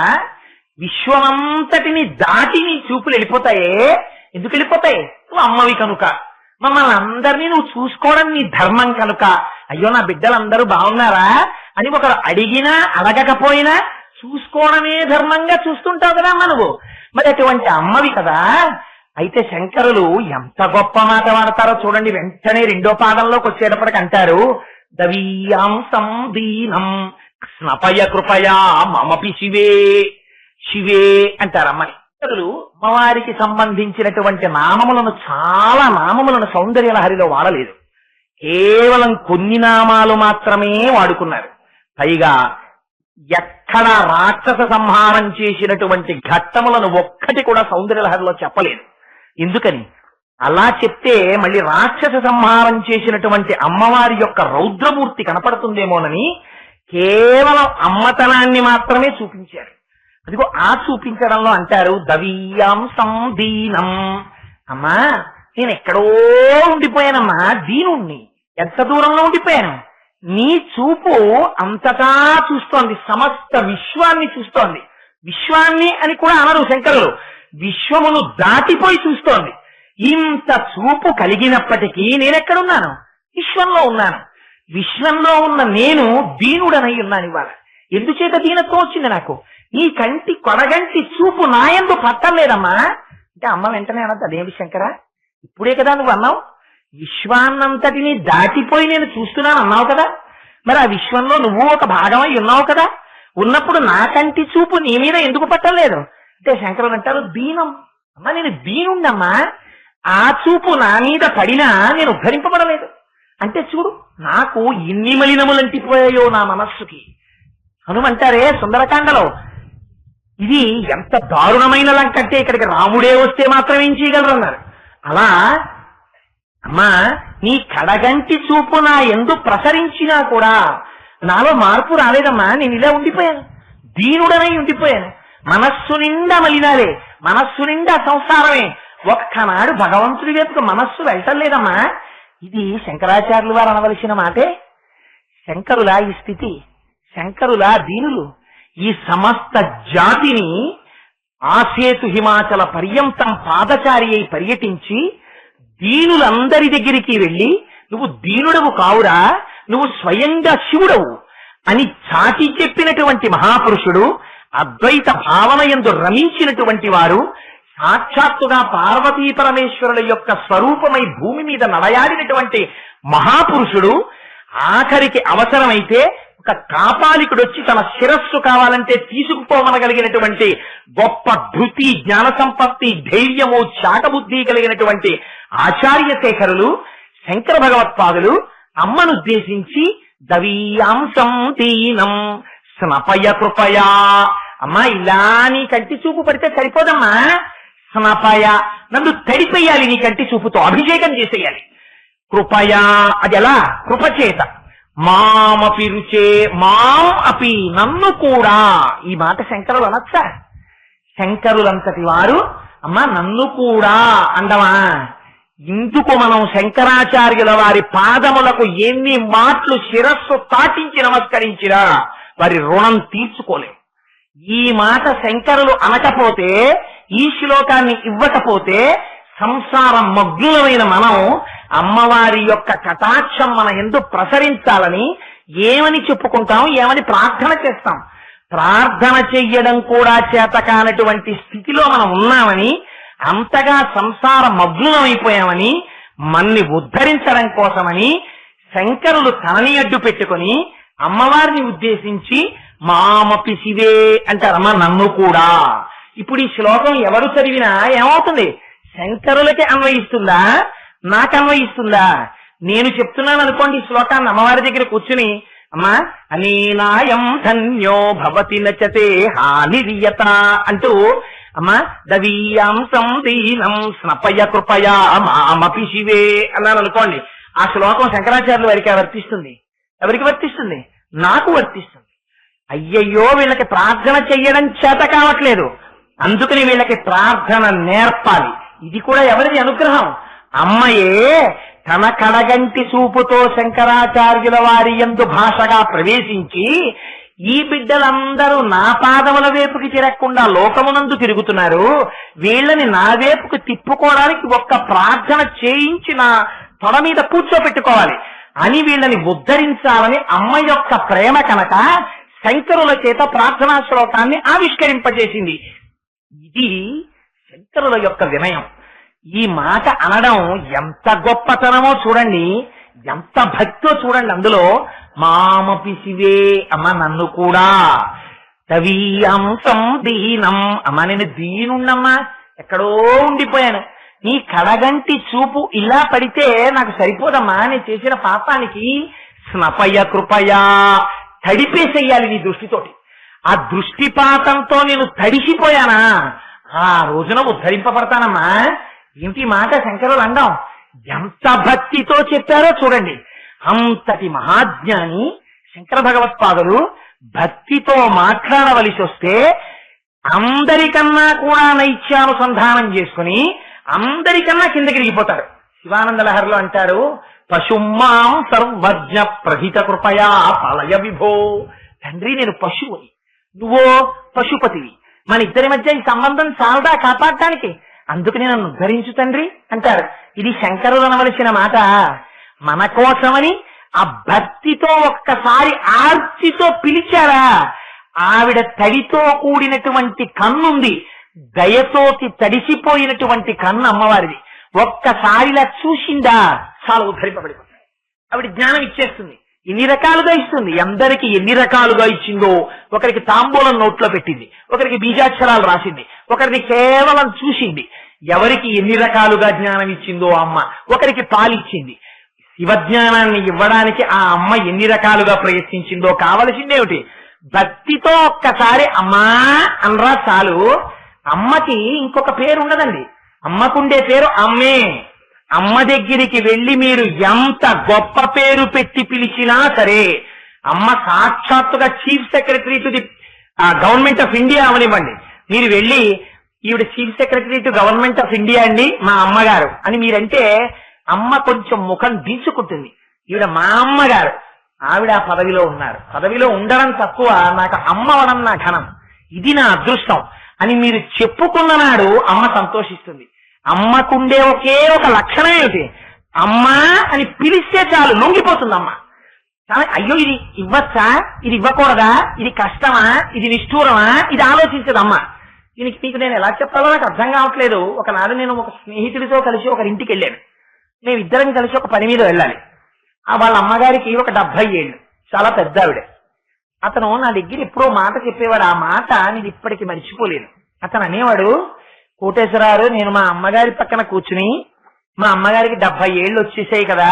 విశ్వమంతటిని దాటి నీ చూపులు వెళ్ళిపోతాయే. ఎందుకు వెళ్ళిపోతాయి? నువ్వు అమ్మవి కనుక. మమ్మల్ని అందరినీ నువ్వు చూసుకోవడం నీ ధర్మం కనుక. అయ్యో నా బిడ్డలందరూ బాగున్నారా అని ఒకరు అడిగినా అడగకపోయినా చూసుకోవడమే ధర్మంగా చూస్తుంటావు కదా అమ్మ నువ్వు. మరి అటువంటి అమ్మవి కదా. అయితే శంకరులు ఎంత గొప్ప మాట వాడతారో చూడండి. వెంటనే రెండో పాదంలోకి వచ్చేటప్పటికి అంటారు, దవీయాంసం దీనం స్నపయ కృపయా మమపి శివే. శివే అంటారు అమ్మని. అమ్మవారికి సంబంధించినటువంటి నామములను, చాలా నామములను సౌందర్యలహరిలో వాడలేదు. కేవలం కొన్ని నామాలు మాత్రమే వాడుకున్నారు. పైగా ఎక్కడ రాక్షస సంహారం చేసినటువంటి ఘట్టములను ఒక్కటి కూడా సౌందర్యలహరిలో చెప్పలేదు. ఎందుకని? అలా చెప్తే మళ్ళీ రాక్షస సంహారం చేసినటువంటి అమ్మవారి యొక్క రౌద్రమూర్తి కనపడుతుందేమోనని కేవలం అమ్మతనాన్ని మాత్రమే చూపించారు. అదిగో ఆ చూపించడంలో అంటారు దవీయాంసం దీనం. అమ్మా, నేను ఎక్కడో ఉండిపోయానమ్మా, దీనుణ్ణి. ఎంత దూరంలో ఉండిపోయాను? నీ చూపు అంతటా చూస్తోంది, సమస్త విశ్వాన్ని చూస్తోంది. విశ్వాన్ని అని కూడా అనరు శంకరులు, విశ్వమును దాటిపోయి చూస్తోంది. ఇంత చూపు కలిగినప్పటికీ నేనెక్కడున్నాను? విశ్వంలో ఉన్నాను. విశ్వంలో ఉన్న నేను దీనుడనై ఉన్నాను ఇవాళ. ఎందుచేత దీనత్వం వచ్చింది నాకు? ఈ కంటి కొడగంటి చూపు నాయందు పట్టలేదమ్మా అంటే అమ్మ వెంటనే అన్నది, అదేమి శంకరా, ఇప్పుడే కదా నువ్వు అన్నావు, విశ్వాన్నంతటిని దాటిపోయి నేను చూస్తున్నాను అన్నావు కదా. మరి ఆ విశ్వంలో నువ్వు ఒక భాగమై ఉన్నావు కదా. ఉన్నప్పుడు నా కంటి చూపు నీ మీద ఎందుకు పట్టలేదు అంటే శంకరులు అంటారు, దీనం. అమ్మా, నేను దీనుండమ్మా. ఆ చూపు నా మీద పడినా నేను ఉద్ధరింపబడలేదు. అంటే చూడు, నాకు ఎన్ని మలినములంటిపోయాయో నా మనస్సుకి. హనుమంటారే సుందరకాండలో, ఇది ఎంత దారుణమైన లంక అంటే ఇక్కడికి రాముడే వస్తే మాత్రం ఏం చేయగలరు అన్నారు. అలా అమ్మా, నీ కడగంటి చూపు నా ఎందు ప్రసరించినా కూడా నాలో మార్పు రాలేదమ్మా. నేను ఇలా ఉండిపోయాను, దీనుడనై ఉండిపోయాను. మనస్సు నిండా మలినాలే, మనస్సు నిండా సంసారమే. ఒక్కనాడు భగవంతుడి వైపుకు మనస్సు వెళ్ళటలేదమ్మా. ఇది శంకరాచార్యులు వారు అనవలసిన మాటే. శంకరులా ఈ స్థితి, శంకరులా దీనులు ఈ సమస్త జాతిని ఆసేతు హిమాచల పర్యంతం పాదచారి అయి పర్యటించి దీనులందరి దగ్గరికి వెళ్ళి, నువ్వు దీనుడవు కావురా, నువ్వు స్వయంగా శివుడవు అని చాటి చెప్పినటువంటి మహాపురుషుడు, అద్వైత భావన యందు రమించినటువంటి వారు, సాక్షాత్తుగా పార్వతీ పరమేశ్వరుల యొక్క స్వరూపమై భూమి మీద నడయాడినటువంటి మహాపురుషుడు, ఆఖరికి అవసరమైతే ఒక కాపాలికుడు వచ్చి తన శిరస్సు కావాలంటే తీసుకుపోవనగలిగినటువంటి గొప్ప ధృతి, జ్ఞాన సంపత్తి, ధైర్యము, చాటబుద్ధి కలిగినటువంటి ఆచార్య శేఖరులు శంకర భగవత్పాదులు అమ్మను ఉద్దేశించి దవీయాంసం దీనం స్నపయ కృపయా. అమ్మా, ఇలా నీ కంటి చూపు పడితే సరిపోదమ్మా. స్నపయ, నన్ను తడిపెయ్యాలి నీ కంటి చూపుతో, అభిషేకం చేసేయాలి. కృపయా, అది ఎలా? కృపచేత. మామపి రుచే, మాం అపి, నన్ను కూడా. ఈ మాట శంకరులు అనొచ్చా? శంకరులంతటి వారు అమ్మా నన్ను కూడా అండమా? ఇందుకు మనం శంకరాచార్యుల వారి పాదములకు ఎన్ని మాటలు శిరస్సు తాటించి నమస్కరించినా వారి రుణం తీర్చుకోలేం. ఈ మాట శంకరులు అనకపోతే, ఈ శ్లోకాన్ని ఇవ్వకపోతే సంసారం మగ్నులమైన మనం అమ్మవారి యొక్క కటాక్షం మన యందు ప్రసరించాలని ఏమని చెప్పుకుంటాం, ఏమని ప్రార్థన చేస్తాం. ప్రార్థన చెయ్యడం కూడా చేతకానటువంటి స్థితిలో మనం ఉన్నామని, అంతగా సంసార మగ్నులమైపోయామని, మన్ని ఉద్ధరించడం కోసమని శంకరులు తనని అడ్డు పెట్టుకుని అమ్మవారిని ఉద్దేశించి మామపి శివే అంటారమ్మ, నన్ను కూడా. ఇప్పుడు ఈ శ్లోకం ఎవరు చదివినా ఏమవుతుంది? శంకరులకి అన్వయిస్తుందా, నాకు అన్వయిస్తుందా? నేను చెప్తున్నాను అనుకోండి ఈ శ్లోకాన్ని అమ్మవారి దగ్గర కూర్చుని, అమ్మా అనేనాయం ధన్యో భవతి నచతే హానిరియత అంటూ, అమ్మా దవీయాంసం దీనం స్నపయ కృపయా మామపి శివే అన్నాను అనుకోండి, ఆ శ్లోకం శంకరాచార్యుల వారికి వర్తిస్తుంది. ఎవరికి వర్తిస్తుంది? నాకు వర్తిస్తుంది. అయ్యయ్యో వీళ్ళకి ప్రార్థన చెయ్యడం చేత కావట్లేదు, అందుకని వీళ్ళకి ప్రార్థన నేర్పాలి. ఇది కూడా ఎవరిది అనుగ్రహం? అమ్మయే తన కడగంటి చూపుతో శంకరాచార్యుల వారి యందు భాషగా ప్రవేశించి, ఈ బిడ్డలందరూ నా పాదముల వైపుకి తిరగకుండా లోకమునందు తిరుగుతున్నారు, వీళ్ళని నా వైపుకి తిప్పుకోవడానికి ఒక్క ప్రార్థన చేయించి నా తొడ మీద కూర్చోబెట్టుకోవాలి అని వీళ్ళని ఉద్ధరించాలని అమ్మ యొక్క ప్రేమ కనుక శంకరుల చేత ప్రార్థనా శ్లోకాన్ని ఆవిష్కరింపజేసింది. ఇది శంకరుల యొక్క వినయం. ఈ మాట అనడం ఎంత గొప్పతనమో చూడండి, ఎంత భక్తో చూడండి. అందులో మామపి శివే, అమ్మ నన్ను కూడా, తవీయాంసం దీనం, అమ్మ నేను దీనున్నమ్మా, ఎక్కడో ఉండిపోయాను, నీ కడగంటి చూపు ఇలా పడితే నాకు సరిపోదమ్మా, నేను చేసిన పాపానికి స్నపయ కృపయా, తడిపేసేయాలి నీ దృష్టితోటి. ఆ దృష్టిపాతంతో నేను తడిసిపోయానా, ఆ రోజున ఉద్ధరింపబడతానమ్మా. ఏమిటి మాట శంకరులు అండం, ఎంత భక్తితో చెప్పారో చూడండి. అంతటి మహాజ్ఞాని శంకర భగవత్పాదులు భక్తితో మాట్లాడవలసి వస్తే అందరికన్నా కూడా నైత్యానుసంధానం చేసుకుని అందరికన్నా కిందకి దిగిపోతారు. శివానంద లహరిలో అంటారు, పశుమాం సర్వజ్ఞ ప్రహిత కృపయా పాలయ విభో. తండ్రి నేను పశువుని, నువ్వో పశుపతివి, మన ఇద్దరి మధ్య ఈ సంబంధం చాలదా కాపాడటానికి, అందుకని నన్ను ఉద్ధరించు తండ్రి అంటారు. ఇది శంకరులు అనవలసిన మాట. మన కోసమని ఆ భక్తితో ఒక్కసారి ఆర్తితో పిలిచారా, ఆవిడ తడితో కూడినటువంటి కన్నుంది, దయతోటి తడిసిపోయినటువంటి కన్ను అమ్మవారిది. ఒక్కసారిలా చూసిందా చాలా ఉద్ధరింపబడిపోతాయి. ఆవిడ జ్ఞానం ఇచ్చేస్తుంది, ఎన్ని రకాలుగా ఇస్తుంది. అందరికి ఎన్ని రకాలుగా ఇచ్చిందో, ఒకరికి తాంబూలం నోట్లో పెట్టింది, ఒకరికి బీజాక్షరాలు రాసింది, ఒకరిని కేవలం చూసింది. ఎవరికి ఎన్ని రకాలుగా జ్ఞానం ఇచ్చిందో అమ్మ, ఒకరికి పాలిచ్చింది. శివజ్ఞానాన్ని ఇవ్వడానికి ఆ అమ్మ ఎన్ని రకాలుగా ప్రయత్నించిందో. కావలసిందేమిటి? భక్తితో ఒక్కసారి అమ్మా అనరా చాలు. అమ్మకి ఇంకొక పేరు ఉండదండి, అమ్మకుండే పేరు అమ్మే. అమ్మ దగ్గరికి వెళ్లి మీరు ఎంత గొప్ప పేరు పెట్టి పిలిచినా సరే, అమ్మ సాక్షాత్తుగా chief secretary to the government of India అవనివ్వండి, మీరు వెళ్ళి ఈవిడ chief secretary to government of India అండి మా అమ్మగారు అని మీరంటే అమ్మ కొంచెం ముఖం దించుకుంటుంది. ఈవిడ మా అమ్మగారు, ఆవిడ ఆ పదవిలో ఉన్నారు, పదవిలో ఉండడం తక్కువ, నాకు అమ్మ అవడం నా ఘనం, ఇది నా అదృష్టం అని మీరు చెప్పుకున్న నాడు అమ్మ సంతోషిస్తుంది. అమ్మకుండే ఒకే ఒక లక్షణం ఏమిటి? అమ్మా అని పిలిస్తే చాలు లొంగిపోతుంది అమ్మ. అయ్యో ఇది ఇవ్వచ్చా, ఇది ఇవ్వకూడదా, ఇది కష్టమా, ఇది నిష్ఠూరమా, ఇది ఆలోచించదు అమ్మ. దీనికి మీకు నేను ఎలా చెప్పాలో నాకు అర్థం కావట్లేదు. ఒకనాడు నేను ఒక స్నేహితుడితో కలిసి ఒకరింటికి వెళ్ళాను. మేమిద్దరం కలిసి ఒక పని మీద వెళ్ళాలి. వాళ్ళ అమ్మగారికి ఒక 70 ఏళ్ళు, చాలా పెద్ద ఆవిడ. అతను నా దగ్గర ఎప్పుడో మాట చెప్పేవాడు, ఆ మాట నేను ఇప్పటికి మర్చిపోలేను. అతను అనేవాడు, కోటేశ్వరారు నేను మా అమ్మగారి పక్కన కూర్చుని, మా అమ్మగారికి 70 ఏళ్ళు వచ్చేసాయి కదా,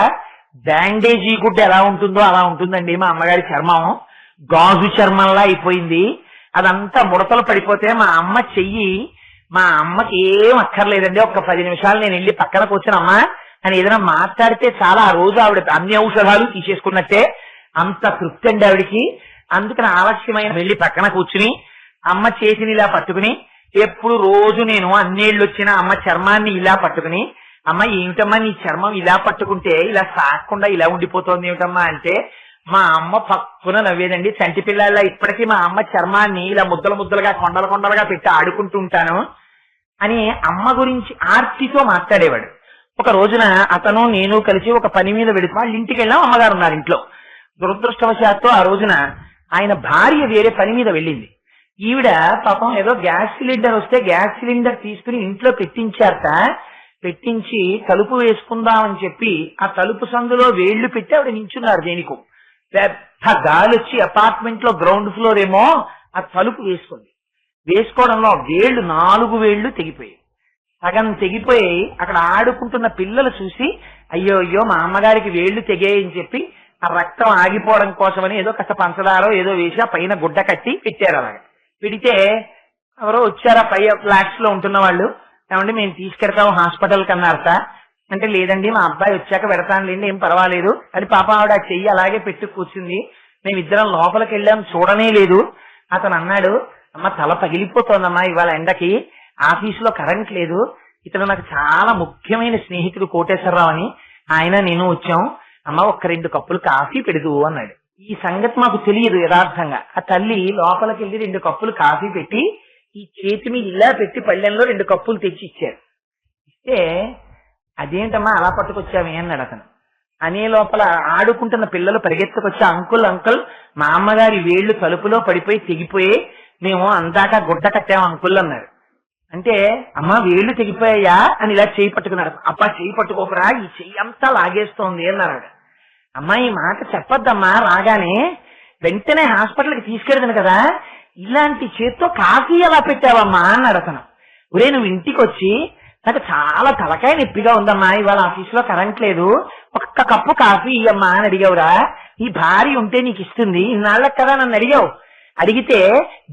బ్యాండేజీ గుడ్డ ఎలా ఉంటుందో అలా ఉంటుందండి మా అమ్మగారి చర్మం, గాజు చర్మంలా అయిపోయింది, అదంతా ముడతలు పడిపోతే మా అమ్మ చెయ్యి, మా అమ్మకి ఏం అక్కర్లేదండి, ఒక్క 10 నిమిషాలు నేను వెళ్ళి పక్కన కూర్చుని అమ్మా అని ఏదైనా మాట్లాడితే చాలా, ఆ రోజు ఆవిడ అన్ని ఔషధాలు తీసేసుకున్నట్టే, అంత తృప్తి అండి ఆవిడికి. అందుకని ఆలస్యమైన వెళ్ళి పక్కన కూర్చుని అమ్మ చేతిని ఇలా పట్టుకుని, ఎప్పుడు రోజు నేను అన్నేళ్ళు వచ్చిన అమ్మ చర్మాన్ని ఇలా పట్టుకుని అమ్మ ఏమిటమ్మా నీ చర్మం ఇలా పట్టుకుంటే ఇలా సాగకుండా ఇలా ఉండిపోతుంది ఏమిటమ్మా అంటే, మా అమ్మ పక్కున నవ్వేదండి. చంటి పిల్లల ఇప్పటికీ మా అమ్మ చర్మాన్ని ఇలా ముద్దలు ముద్దలుగా కొండలు కొండలుగా పెట్టి ఆడుకుంటూ ఉంటాను అని అమ్మ గురించి ఆర్తితో మాట్లాడేవాడు. ఒక రోజున అతను నేను కలిసి ఒక పని మీద వెళితే వాళ్ళ ఇంటికి వెళ్ళాం. అమ్మగారు ఉన్నారు ఇంట్లో. దురదృష్టవశాత్తు ఆ రోజున ఆయన భార్య వేరే పని మీద వెళ్ళింది. ఈవిడ పాపం ఏదో గ్యాస్ సిలిండర్ వస్తే గ్యాస్ సిలిండర్ తీసుకుని ఇంట్లో పెట్టించారట. పెట్టించి తలుపు వేసుకుందామని చెప్పి ఆ తలుపు సందులో వేళ్లు పెట్టి ఆవిడ నించున్నారు. దేనికో పెద్ద గాలి వచ్చి అపార్ట్మెంట్ లో గ్రౌండ్ ఫ్లోర్ ఏమో ఆ తలుపు వేసుకుంది. వేసుకోవడంలో 4 వేళ్లు తెగిపోయాయి. సగం తెగిపోయి అక్కడ ఆడుకుంటున్న పిల్లలు చూసి అయ్యో అయ్యో మా అమ్మగారికి వేళ్లు తెగాయని చెప్పి ఆ రక్తం ఆగిపోవడం కోసమని ఏదో కాస్త పంచదారో ఏదో వేసి ఆ పైన గుడ్డ కట్టి పెట్టారు. అలాగే పెడితే ఎవరో వచ్చారా పై ఫ్లాట్స్ లో ఉంటున్న వాళ్ళు, ఏమంటే మేము తీసుకెడతాము హాస్పిటల్ కన్నారట. అంటే లేదండి మా అబ్బాయి వచ్చాక పెడతానులేండి ఏం పర్వాలేదు అని పాప ఆవిడ చెయ్యి అలాగే పెట్టి కూర్చుంది. మేమిద్దరం లోపలికి వెళ్ళాం, చూడనే లేదు. అతను అన్నాడు, అమ్మ తల పగిలిపోతోందమ్మా ఇవాళ ఎండకి, ఆఫీసులో కరెంట్ లేదు. ఇతను నాకు చాలా ముఖ్యమైన స్నేహితుడు కోటేశ్వరరావు అని, ఆయన నేను వచ్చాం. అమ్మ ఒక్క 2 కప్పులు కాఫీ పెడుతూ అన్నాడు. ఈ సంగతి మాకు తెలియదు యథార్థంగా. ఆ తల్లి లోపలికి వెళ్ళి 2 కప్పులు కాఫీ పెట్టి ఈ చేతి మీద ఇలా పెట్టి పళ్ళెంలో 2 కప్పులు తెచ్చి ఇచ్చారు. ఇస్తే అదేంటమ్మా అలా పట్టుకొచ్చామే అన్నాడు అతను. అనే లోపల ఆడుకుంటున్న పిల్లలు పరిగెత్తుకొచ్చి అంకుల్ అంకుల్ మా అమ్మగారి వేళ్లు తలుపులో పడిపోయి తెగిపోయి మేము అందాక గుడ్డ కట్టాము అంకుల్ అన్నారు. అంటే అమ్మ వేళ్లు తెగిపోయాయా అని ఇలా చేయి పట్టుకున్నాడు. అబ్బా చేయి పట్టుకోకరా ఈ చెయ్యి అంతా లాగేస్తోంది అన్నారు. అమ్మా ఈ మాట చెప్పొద్దమ్మా, రాగానే వెంటనే హాస్పిటల్కి తీసుకెళ్తాను కదా, ఇలాంటి చేత్తో కాఫీ ఎలా పెట్టావమ్మా అన్నాడు అతను. ఒరే నువ్వు ఇంటికి వచ్చి నాకు చాలా తలకాయ నొప్పిగా ఉందమ్మా, ఇవాళ ఆఫీసులో కరెంట్ లేదు, ఒక్క కప్పు కాఫీ ఇయ్యమ్మా అని అడిగావురా. ఈ భార్య ఉంటే నీకు ఇస్తుంది, ఇన్నాళ్ళకి కదా నన్ను అడిగావు. అడిగితే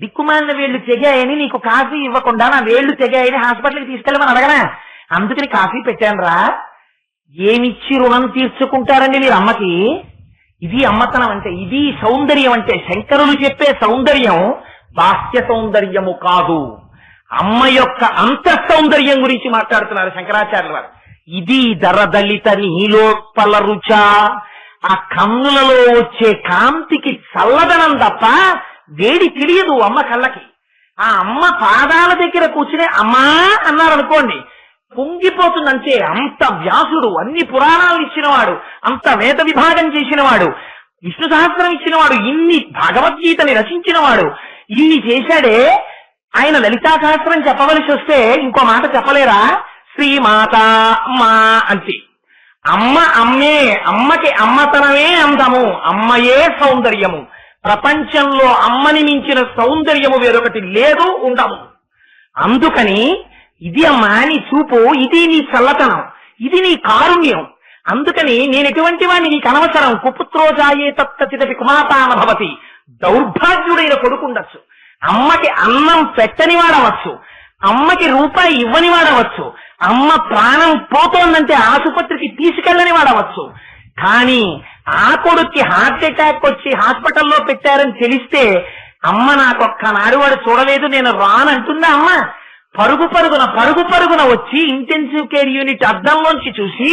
దిక్కుమాలిన వేళ్లు తెగాయని నీకు కాఫీ ఇవ్వకుండా నా వేళ్లు తెగాయని హాస్పిటల్కి తీసుకెళ్ళమని అడగనా, అందుకని కాఫీ పెట్టాను రా. ఏమిచ్చి రుణం తీర్చుకుంటారండి మీరు అమ్మకి? ఇది అమ్మతనం అంటే, ఇది సౌందర్యం అంటే. శంకరులు చెప్పే సౌందర్యం బాహ్య సౌందర్యము కాదు, అమ్మ యొక్క అంతఃసౌందర్యం గురించి మాట్లాడుతున్నారు శంకరాచార్యుల వారు. ఇది దరదలిత నీలోత్పల రుచ, ఆ కన్నులలో వచ్చే కాంతికి చల్లదనం తప్ప వేడి తెలియదు అమ్మ కళ్ళకి. ఆ అమ్మ పాదాల దగ్గర కూర్చుని అమ్మా అన్నారనుకోండి పొంగిపోతుందంటే. అంత వ్యాసుడు, అన్ని పురాణాలు ఇచ్చినవాడు, అంత వేద విభాగం చేసినవాడు, విష్ణు సహస్రం ఇచ్చినవాడు, ఇన్ని భగవద్గీతని రచించినవాడు, ఇన్ని చేశాడే. ఆయన లలితా సహస్రం చెప్పవలసి వస్తే ఇంకో మాట చెప్పలేరా? శ్రీమాత అమ్మా అంటే. అమ్మ అమ్మే, అమ్మకి అమ్మతనమే అందము, అమ్మయే సౌందర్యము. ప్రపంచంలో అమ్మని మించిన సౌందర్యము వేరొకటి లేదు, ఉండము. అందుకని ఇది అమ్మా నీ చూపు, ఇది నీ చల్లతనం, ఇది నీ కారుణ్యం. అందుకని నేను ఎటువంటి వాడిని నీకు అనవసరం. కుపుత్రోజాయే తత్తచితపి కుమాతాన భవతి. దౌర్భాగ్యుడైన కొడుకుండొచ్చు, అమ్మకి అన్నం పెట్టని వాడవచ్చు, అమ్మకి రూపాయి ఇవ్వని వాడవచ్చు, అమ్మ ప్రాణం పోతోందంటే ఆసుపత్రికి తీసుకెళ్ళని వాడవచ్చు. కానీ ఆ కొడుక్కి హార్ట్ అటాక్ వచ్చి హాస్పిటల్లో పెట్టారని తెలిస్తే అమ్మ నాకొక్కనాడు వాడు చూడలేదు నేను రానంటుందా అమ్మ? పరుగు పరుగున వచ్చి ఇంటెన్సివ్ కేర్ యూనిట్ అద్దంలోంచి చూసి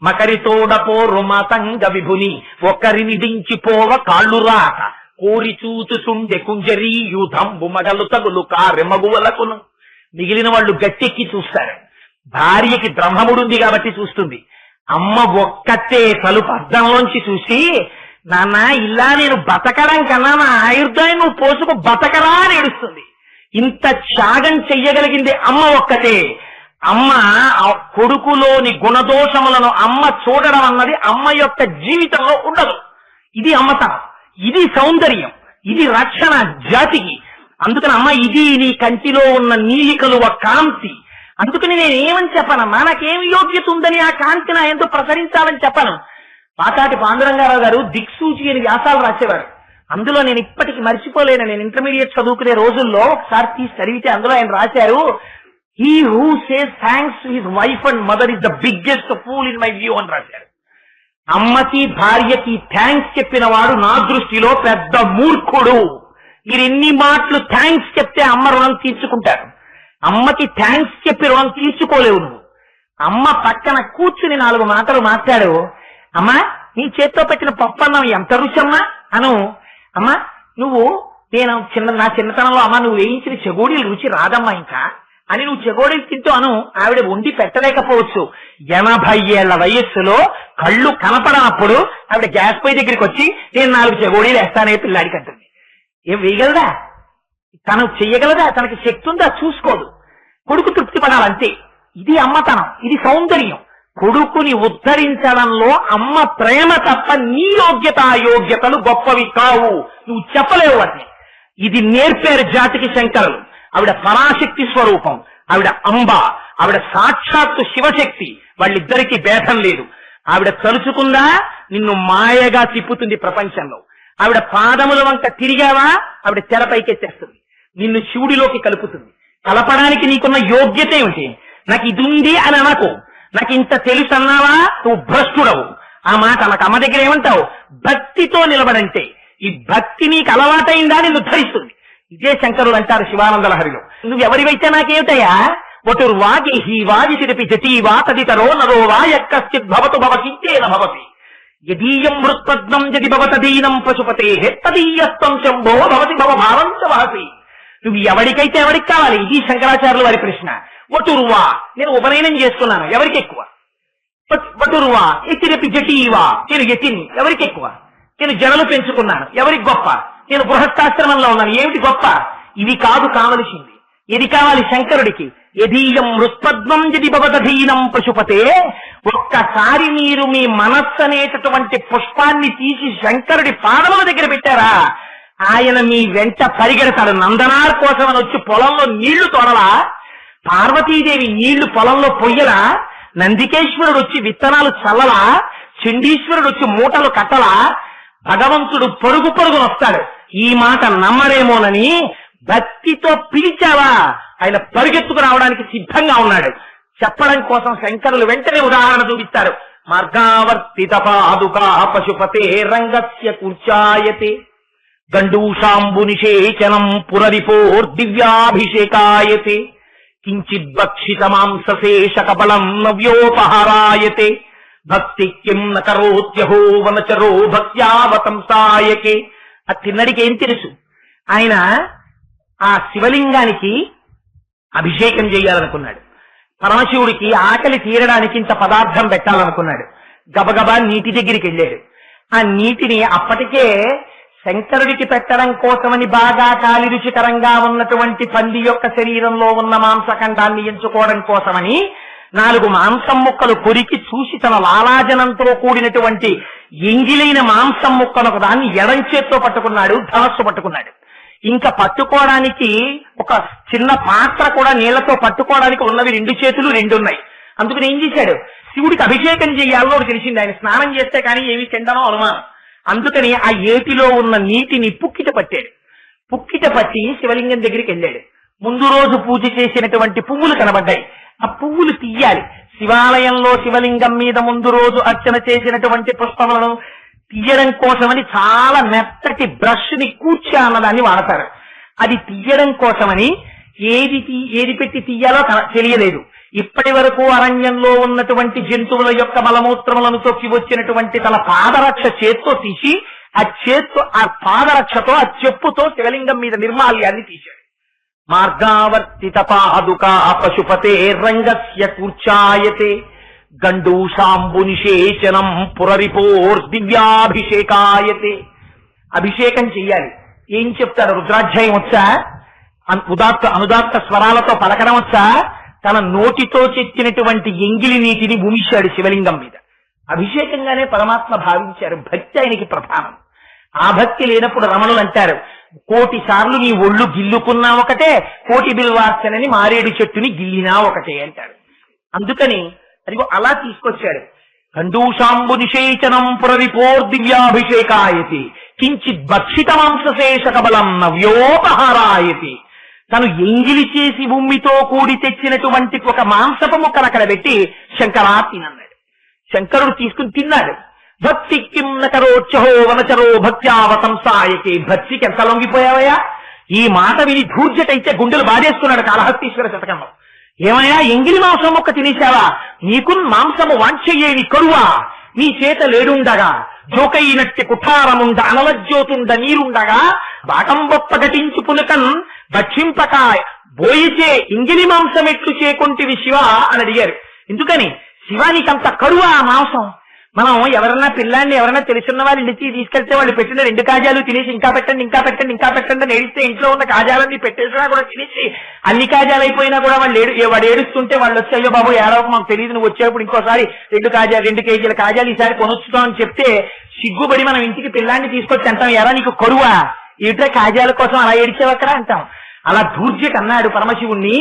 మకరితోడపో రుమతంగ విభుని ఒకరిని దించిపోవ కాళ్ళు రాక కోరి చూచుచుండె కుంజరీ యూధంబు మగలు తగులు కారెమగువలకును. మిగిలిన వాళ్ళు గట్టెక్కి చూస్తారు. భార్యకి బ్రహ్మముడుంది కాబట్టి చూస్తుంది. అమ్మ ఒక్కతే తలుపు అద్దంలోంచి చూసి నాన్న ఇలా నేను బతకడం కన్నా నా ఆయుర్దాన్ని నువ్వు పోసుకు బతకరా అని ఏడుస్తుంది. ఇంత త్యాగం చెయ్యగలిగింది అమ్మ ఒక్కతే. అమ్మ ఆ కొడుకులోని గుణదోషములను అమ్మ చూడడం అన్నది అమ్మ యొక్క జీవితంలో ఉండదు. ఇది అమ్మతనం, ఇది సౌందర్యం, ఇది రక్షణ జాతికి. అందుకని అమ్మ ఇది నీ కంటిలో ఉన్న నీలికలువ కాంతి. అందుకని నేను ఏమని చెప్పనమ్మా, నాకేమి యోగ్యత ఉందని ఆ కాంతి నా ఎంతో ప్రసరించాలని చెప్పను. పాతాటి పాండురంగారావు గారు దిక్సూచి అని వ్యాసాలు రాసేవారు. అందులో నేను ఇప్పటికి మర్చిపోలేను. నేను ఇంటర్మీడియట్ చదువుకునే రోజుల్లో ఒకసారి తీసి చదివితే అందులో ఆయన రాశారు, he who says thanks to his wife and mother is the biggest pool in my view అని రాశారు. అమ్మకి భార్యకి థ్యాంక్స్ చెప్పిన వాడు నా దృష్టిలో పెద్ద మూర్ఖుడు. మీరు ఎన్ని మాటలు థ్యాంక్స్ చెప్తే అమ్మ రుణం తీర్చుకుంటారు, అమ్మకి థ్యాంక్స్ చెప్పి రుణం తీర్చుకోలేవు నువ్వు. అమ్మ పక్కన కూర్చుని 4 మాటలు మాట్లాడు. అమ్మా, నీ చేత్తో పెట్టిన పప్పన్నం ఎంత రుచమ్మా అను. అమ్మా, నా చిన్నతనంలో అమ్మ నువ్వు వేయించిన చెగోడీలు రుచి రాదమ్మా ఇంకా అని నువ్వు చెగోడీలు తింటూ అను. ఆవిడ వండి పెట్టలేకపోవచ్చు. 80 ఏళ్ల వయస్సులో కళ్ళు కనపడనప్పుడు ఆవిడ గ్యాస్ పొయ్యి దగ్గరికి వచ్చి నేను 4 చెగోడీలు వేస్తానే పిల్లాడికి అంటుంది. ఏం వేయగలదా? తను చెయ్యగలదా? తనకి శక్తి ఉందా? చూసుకోదు. కొడుకు తృప్తి పడాలంతే. ఇది అమ్మతనం, ఇది సౌందర్యం. కొడుకుని ఉద్ధరించడంలో అమ్మ ప్రేమ తప్ప నీ యోగ్యత అయోగ్యతలు గొప్పవి కావు. నువ్వు చెప్పలేవు వాటిని. ఇది నేర్పారు జాతికి శంకరులు. ఆవిడ పరాశక్తి స్వరూపం, ఆవిడ అంబ, ఆవిడ సాక్షాత్తు శివశక్తి. వాళ్ళిద్దరికీ భేదం లేదు. ఆవిడ తలుచుకుందా నిన్ను మాయగా తిప్పుతుంది ప్రపంచంలో. ఆవిడ పాదముల వంక తిరిగావా ఆవిడ తెరపైకెత్తేస్తుంది, నిన్ను శివుడిలోకి కలుపుతుంది. కలపడానికి నీకున్న యోగ్యత ఏమిటి? నాకు ఇది ఉంది అని అనకు. నాకు ఇంత తెలుసు అన్నావా నువ్వు భ్రష్టుడవు. ఆ మాట నాకు అమ్మ దగ్గర ఏమంటావు? భక్తితో నిలబడంటే ఈ భక్తి నీకు అలవాటైందా నిన్ను ధరిస్తుంది. ఇదే శంకరులు అంటారు శివానంద లహరిలో. నువ్వెవరివైతే నాకేమిటయా? వటుర్వా గేహీ వా విసిరిపి జటీవా తదితరో నరో వా యక్కశ్చిత్ భవతు భవకించేన భవతి యదీయం మృత్పద్మం యది భవతదీనం పశుపతే తదీయత్వం శంభో భవతి భవభావం చ వహసి. నువ్వు ఎవరికైతే ఎవరికి కావాలి? ఇది శంకరాచార్యుల వారి ప్రశ్న. వటుర్వా, నేను ఉపనయనం చేసుకున్నాను, ఎవరికి ఎక్కువ? వటుర్వా ఎతిరపి జటీవా, నేను యతిని, ఎవరికి ఎక్కువ? నేను జనలు పెంచుకున్నాను, ఎవరికి గొప్ప? నేను గృహస్థాశ్రమంలో ఉన్నాను, ఏమిటి గొప్ప? ఇవి కాదు కావలసింది. ఇది కావాలి శంకరుడికి. యదీయం మృత్పద్మం యది భవదధీనం పశుపతే. ఒక్కసారి మీరు మీ మనస్సు అనేటటువంటి పుష్పాన్ని తీసి శంకరుడి పాదముల దగ్గర పెట్టారా, ఆయన మీ వెంట పరిగెడతాడు. నందనార్ కోసం అని వచ్చి పొలంలో నీళ్లు తోడలా, పార్వతీదేవి నీళ్లు పొలంలో పొయ్యలా, నందికేశ్వరుడు వచ్చి విత్తనాలు చల్లలా, చండీశ్వరుడు వచ్చి మూటలు కట్టలా, భగవంతుడు పరుగు పరుగును వస్తాడు. ఈ మాట నమ్మరేమోనని భక్తితో పిలిచావా ఆయన పరిగెత్తుకు రావడానికి సిద్ధంగా ఉన్నాడు. చెప్పడం కోసం శంకరులు వెంటనే ఉదాహరణ చూపిస్తారు. మార్గావర్తిత పాదుకా పశుపతే రంగస్య కూర్చాయతే గండూషాంబు నిషేచనం పురరిపోర్దివ్యాభిషేకాయతే కించిద్భక్షిత మాంసశేష కబలం నవ్యోపహారాయతే భక్తి కిం న కరోత్యహో వనచరో భక్త్యావతంసాయకే. ఆ తిన్నడికి ఏం తెలుసు? ఆయన ఆ శివలింగానికి అభిషేకం చేయాలనుకున్నాడు. పరమశివుడికి ఆకలి తీరడానికి ఇంత పదార్థం పెట్టాలనుకున్నాడు. గబగబా నీటి దగ్గరికి వెళ్ళాడు. ఆ నీటిని అప్పటికే శంకరుడికి పెట్టడం కోసమని బాగా కాలి రుచికరంగా ఉన్నటువంటి పంది యొక్క శరీరంలో ఉన్న మాంసఖండాన్ని ఎంచుకోవడం కోసమని 4 మాంసం ముక్కలు కొరికి చూసి తన లాలాజనంతో కూడినటువంటి ఎంగిలైన మాంసం ముక్కను దాన్ని ఎడం చేత్తో పట్టుకున్నాడు, ధనస్సు పట్టుకున్నాడు. ఇంకా పట్టుకోవడానికి ఒక చిన్న పాత్ర కూడా నీళ్లతో పట్టుకోవడానికి ఉన్నవి 2 చేతులు 2 ఉన్నాయి. అందుకని ఏం చేశాడు? శివుడికి అభిషేకం చేయాలో తెలిసింది. ఆయన స్నానం చేస్తే కానీ ఏమి చెండనో అనుమానం. అందుకని ఆ ఏటిలో ఉన్న నీటిని పుక్కిట పట్టాడు. పుక్కిట పట్టి శివలింగం దగ్గరికి వెళ్ళాడు. ముందు రోజు పూజ చేసినటువంటి పువ్వులు కనబడ్డాయి. ఆ పువ్వులు తీయాలి. శివాలయంలో శివలింగం మీద ముందు రోజు అర్చన చేసినటువంటి పుష్పములను తీయడం కోసమని చాలా మెత్తటి బ్రష్ ని కూర్చా అన్నదాన్ని వాడతారు. అది తీయడం కోసమని ఏది పెట్టి తీయాలో తెలియలేదు. ఇప్పటి వరకు అరణ్యంలో ఉన్నటువంటి జంతువుల యొక్క మలమూత్రములను తొక్కి వచ్చినటువంటి తన పాదరక్ష చేత్తో తీసి ఆ పాదరక్షతో ఆ చెప్పుతో శివలింగం మీద నిర్మాల్యాన్ని తీశాడు. మార్గావర్తిత పాదుకా పశుపతే రంగస్య కూర్చాయతే గండూషాంబు నిషేచనం పురరిపోర్దివ్యాభిషేకాయతే. అభిషేకం చెయ్యాలి. ఏం చెప్తాడు? రుద్రాధ్యాయం వచ్చా? అనుదాత్త స్వరాలతో పలకడం వచ్చా? తన నోటితో చెక్కినటువంటి ఎంగిలి నీటిని భూమిశాడు శివలింగం మీద. అభిషేకంగానే పరమాత్మ భావించారు. భక్తి ఆయనకి ప్రధానం. ఆ భక్తి లేనప్పుడు రమణులు అంటారు, 1,000 సార్లు నీ ఒళ్ళు గిల్లుకున్నా ఒకటే, 1,000 బిల్వార్చనని మారేడు చెట్టుని గిల్లినా ఒకటే అంటారు. అందుకని అదిగో అలా తీసుకొచ్చాడు. కండూషాంబు నిషేచనం పురరిపోర్దివ్యాభిషేకాయతి కించిత్ భక్షిత మాంసశేష కబలం నవ్యోపహారాయతి. తను ఎంగిలి చేసి భూమితో కూడి తెచ్చినటువంటి ఒక మాంసపు ముక్కను అక్కడ పెట్టి శంకరా తినన్నాడు. శంకరుడు తీసుకుని తిన్నాడు. భక్తి కిం నకరోత్యహో వనచరో భక్త్యావతంసాయకే. భక్తికి ఎంత లొంగిపోయావయ్యా? ఈ మాట విని ధూర్జటైతే గుండెలు బాధేసుకున్నాడు కాళహస్తీశ్వర శతకంలో. ఏమయ్యా ఎంగిలి మాంసం మొక్క తినేశావా? నీకు మాంసము వాంఛయేని కరువా, నీ చేత లేడుండగా జోకైనట్టి కుఠారముండ అనలజ్యోతుండ నీరుండగా బాటంబొప్ప ఘటించు పులకన్ భక్షింపక బోయిచే ఇంగిలి మాంసం ఎట్లు చేకొంటివి శివ అని అడిగారు. ఎందుకని? శివానికంత కరువా ఆ మాంసం. మనం ఎవరన్నా పిల్లాన్ని ఎవరైనా తెలుసున్న వాళ్ళు ఇంటికి తీసుకెళ్తే వాళ్ళు పెట్టిన 2 కాజాలు తినేసి ఇంకా పెట్టండి ఇంకా పెట్టండి ఇంకా పెట్టండి అని ఏడిస్తే ఇంట్లో ఉన్న కాజాలన్నీ పెట్టేసినా కూడా తినేసి అన్ని కాజాలు అయిపోయినా కూడా వాడు ఏడుస్తుంటే వాళ్ళు వచ్చి అయ్యో బాబు ఏడవకు మాకు తెలియదు, నువ్వు వచ్చేప్పుడు ఇంకోసారి 2 కేజీల కాజాలు ఈసారి కొనొచ్చుతాం అని చెప్తే సిగ్గుపడి మనం ఇంటికి పిల్లాన్ని తీసుకొచ్చి అంటాం, ఎరా నీకు కరువా, ఇట్లా కాజాల కోసం అలా ఏడిచేవక్కరా అంటాం. అలా ధూర్జటి అన్నాడు పరమశివుణ్ణి,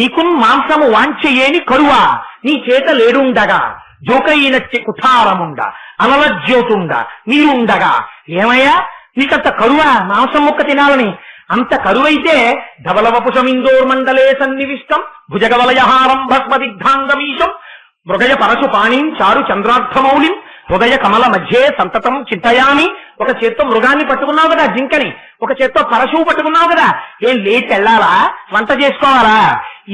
నీకు మాంసము వాంఛయేని కరువా, నీ చేత లేడుండగా జోకైనట్టి కుఠారముండ అనలజ్యోతుండ నీరుండగా. ఏమయ్యా నీకంత కరువా మాంసం ముక్క తినాలని? అంత కరువైతే ధవలవపుషమిందోర్మండలే సన్నివిష్టం భుజగవలయహారం భస్మదిగ్ధాంగమీశం మృగయ పరశు పాణిం చారు చంద్రార్థమౌళిం హృదయ కమల మధ్యే సంతతం చింతయామి. ఒక చేత్తో మృగాన్ని పట్టుకున్నావు కదా జింకని, ఒక చేత్తో పరశువు పట్టుకున్నావు కదా, ఏం లేచి వెళ్ళాలా? వంట చేసుకోవాలా?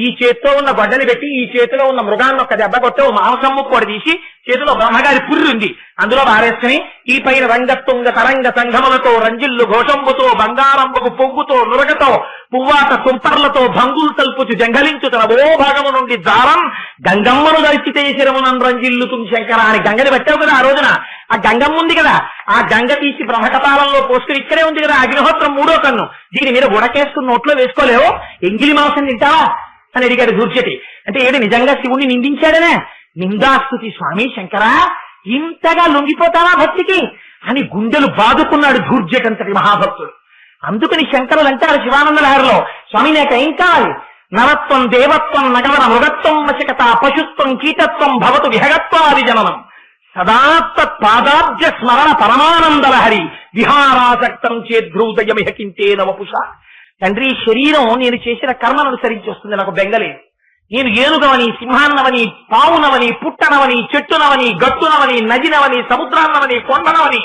ఈ చేత్తో ఉన్న గొడ్డని పెట్టి ఈ చేతిలో ఉన్న మృగాన్ని ఒక దెబ్బ కొట్టి ఓ మాంసం ముక్కోడి తీసి చేతిలో బ్రహ్మగారి పుర్రి ఉంది అందులో వారేసుకుని ఈ పైన రంగతుంగ తరంగ సంఘములతో రంజిల్లు ఘోషంబుతో బంగారంబకు పొంగుతో నురగతో పువ్వాట తుంపర్లతో భంగులు తల్పుచు జంగలించు తన ఓ భాగము నుండి దారం గంగమ్మను దర్శితే శిరమునం రంజిల్లుతుం శంకర అని గంగని పెట్టావు కదా ఆ రోజున. ఆ గంగమ్మ ఉంది కదా, ఆ గంగ తీసి బ్రహ్మకపాలంలో పోసుకుని ఇక్కడే ఉంది కదా అగ్నిహోత్రం 3వ కన్ను, దీని మీద ఉడకేసుకుని నోట్లో వేసుకోలేవు, ఎంగిలి మాంసం తింటావా అని అడిగాడు ధూర్జటి. అంటే ఏడు నిజంగా శివుణ్ణి నిందించాడనే? నిందాస్తుతి స్వామి శంకరా, ఇంతగా లొంగిపోతావా భక్తికి అని గుండెలు బాదుకున్నాడు ధూర్జటంతటి మహాభక్తుడు. అందుకని శంకరులు అంటారు శివానంద లహరిలో, స్వామి నాకేం కావాలి? నరత్వం దేవత్వం నగవర మృగత్వం వశకత పశుత్వం కీటత్వం భవతు విహగత్వాది జననం సదాత్త పాదాబ్జ స్మరణ పరమానంద లహరి విహారాసక్తం చేద్రూదయమిహ కింతే నవపుష. తండ్రి శరీరం నేను చేసిన కర్మను అనుసరించి వస్తుంది, నాకు బెంగలేదు. నేను ఏనుగవని సింహాన్నవని పావునవని పుట్టనవని చెట్టునవని గట్టునవని నదినవని సముద్రాన్నవని కొండనవని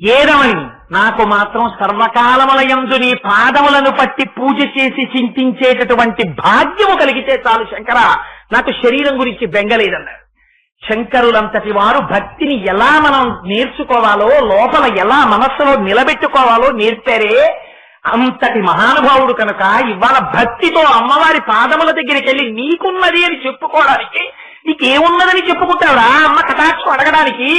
ఏదవని, నాకు మాత్రం సర్వకాలములయందు నీ పాదములను పట్టి పూజ చేసి చింతించేటటువంటి భాగ్యము కలిగితే చాలు శంకర, నాకు శరీరం గురించి బెంగలేదన్నారు. శంకరులంతటి వారు భక్తిని ఎలా మనం నేర్చుకోవాలో లోపల ఎలా మనస్సులో నిలబెట్టుకోవాలో నేర్పారే. అంతటి మహానుభావుడు కనుక ఇవాళ భక్తితో అమ్మవారి పాదముల దగ్గరికి వెళ్ళి నీకున్నది అని చెప్పుకోవడానికి, నీకేమున్నదని చెప్పుకుంటావురా అమ్మ కటాక్షం అడగడానికి?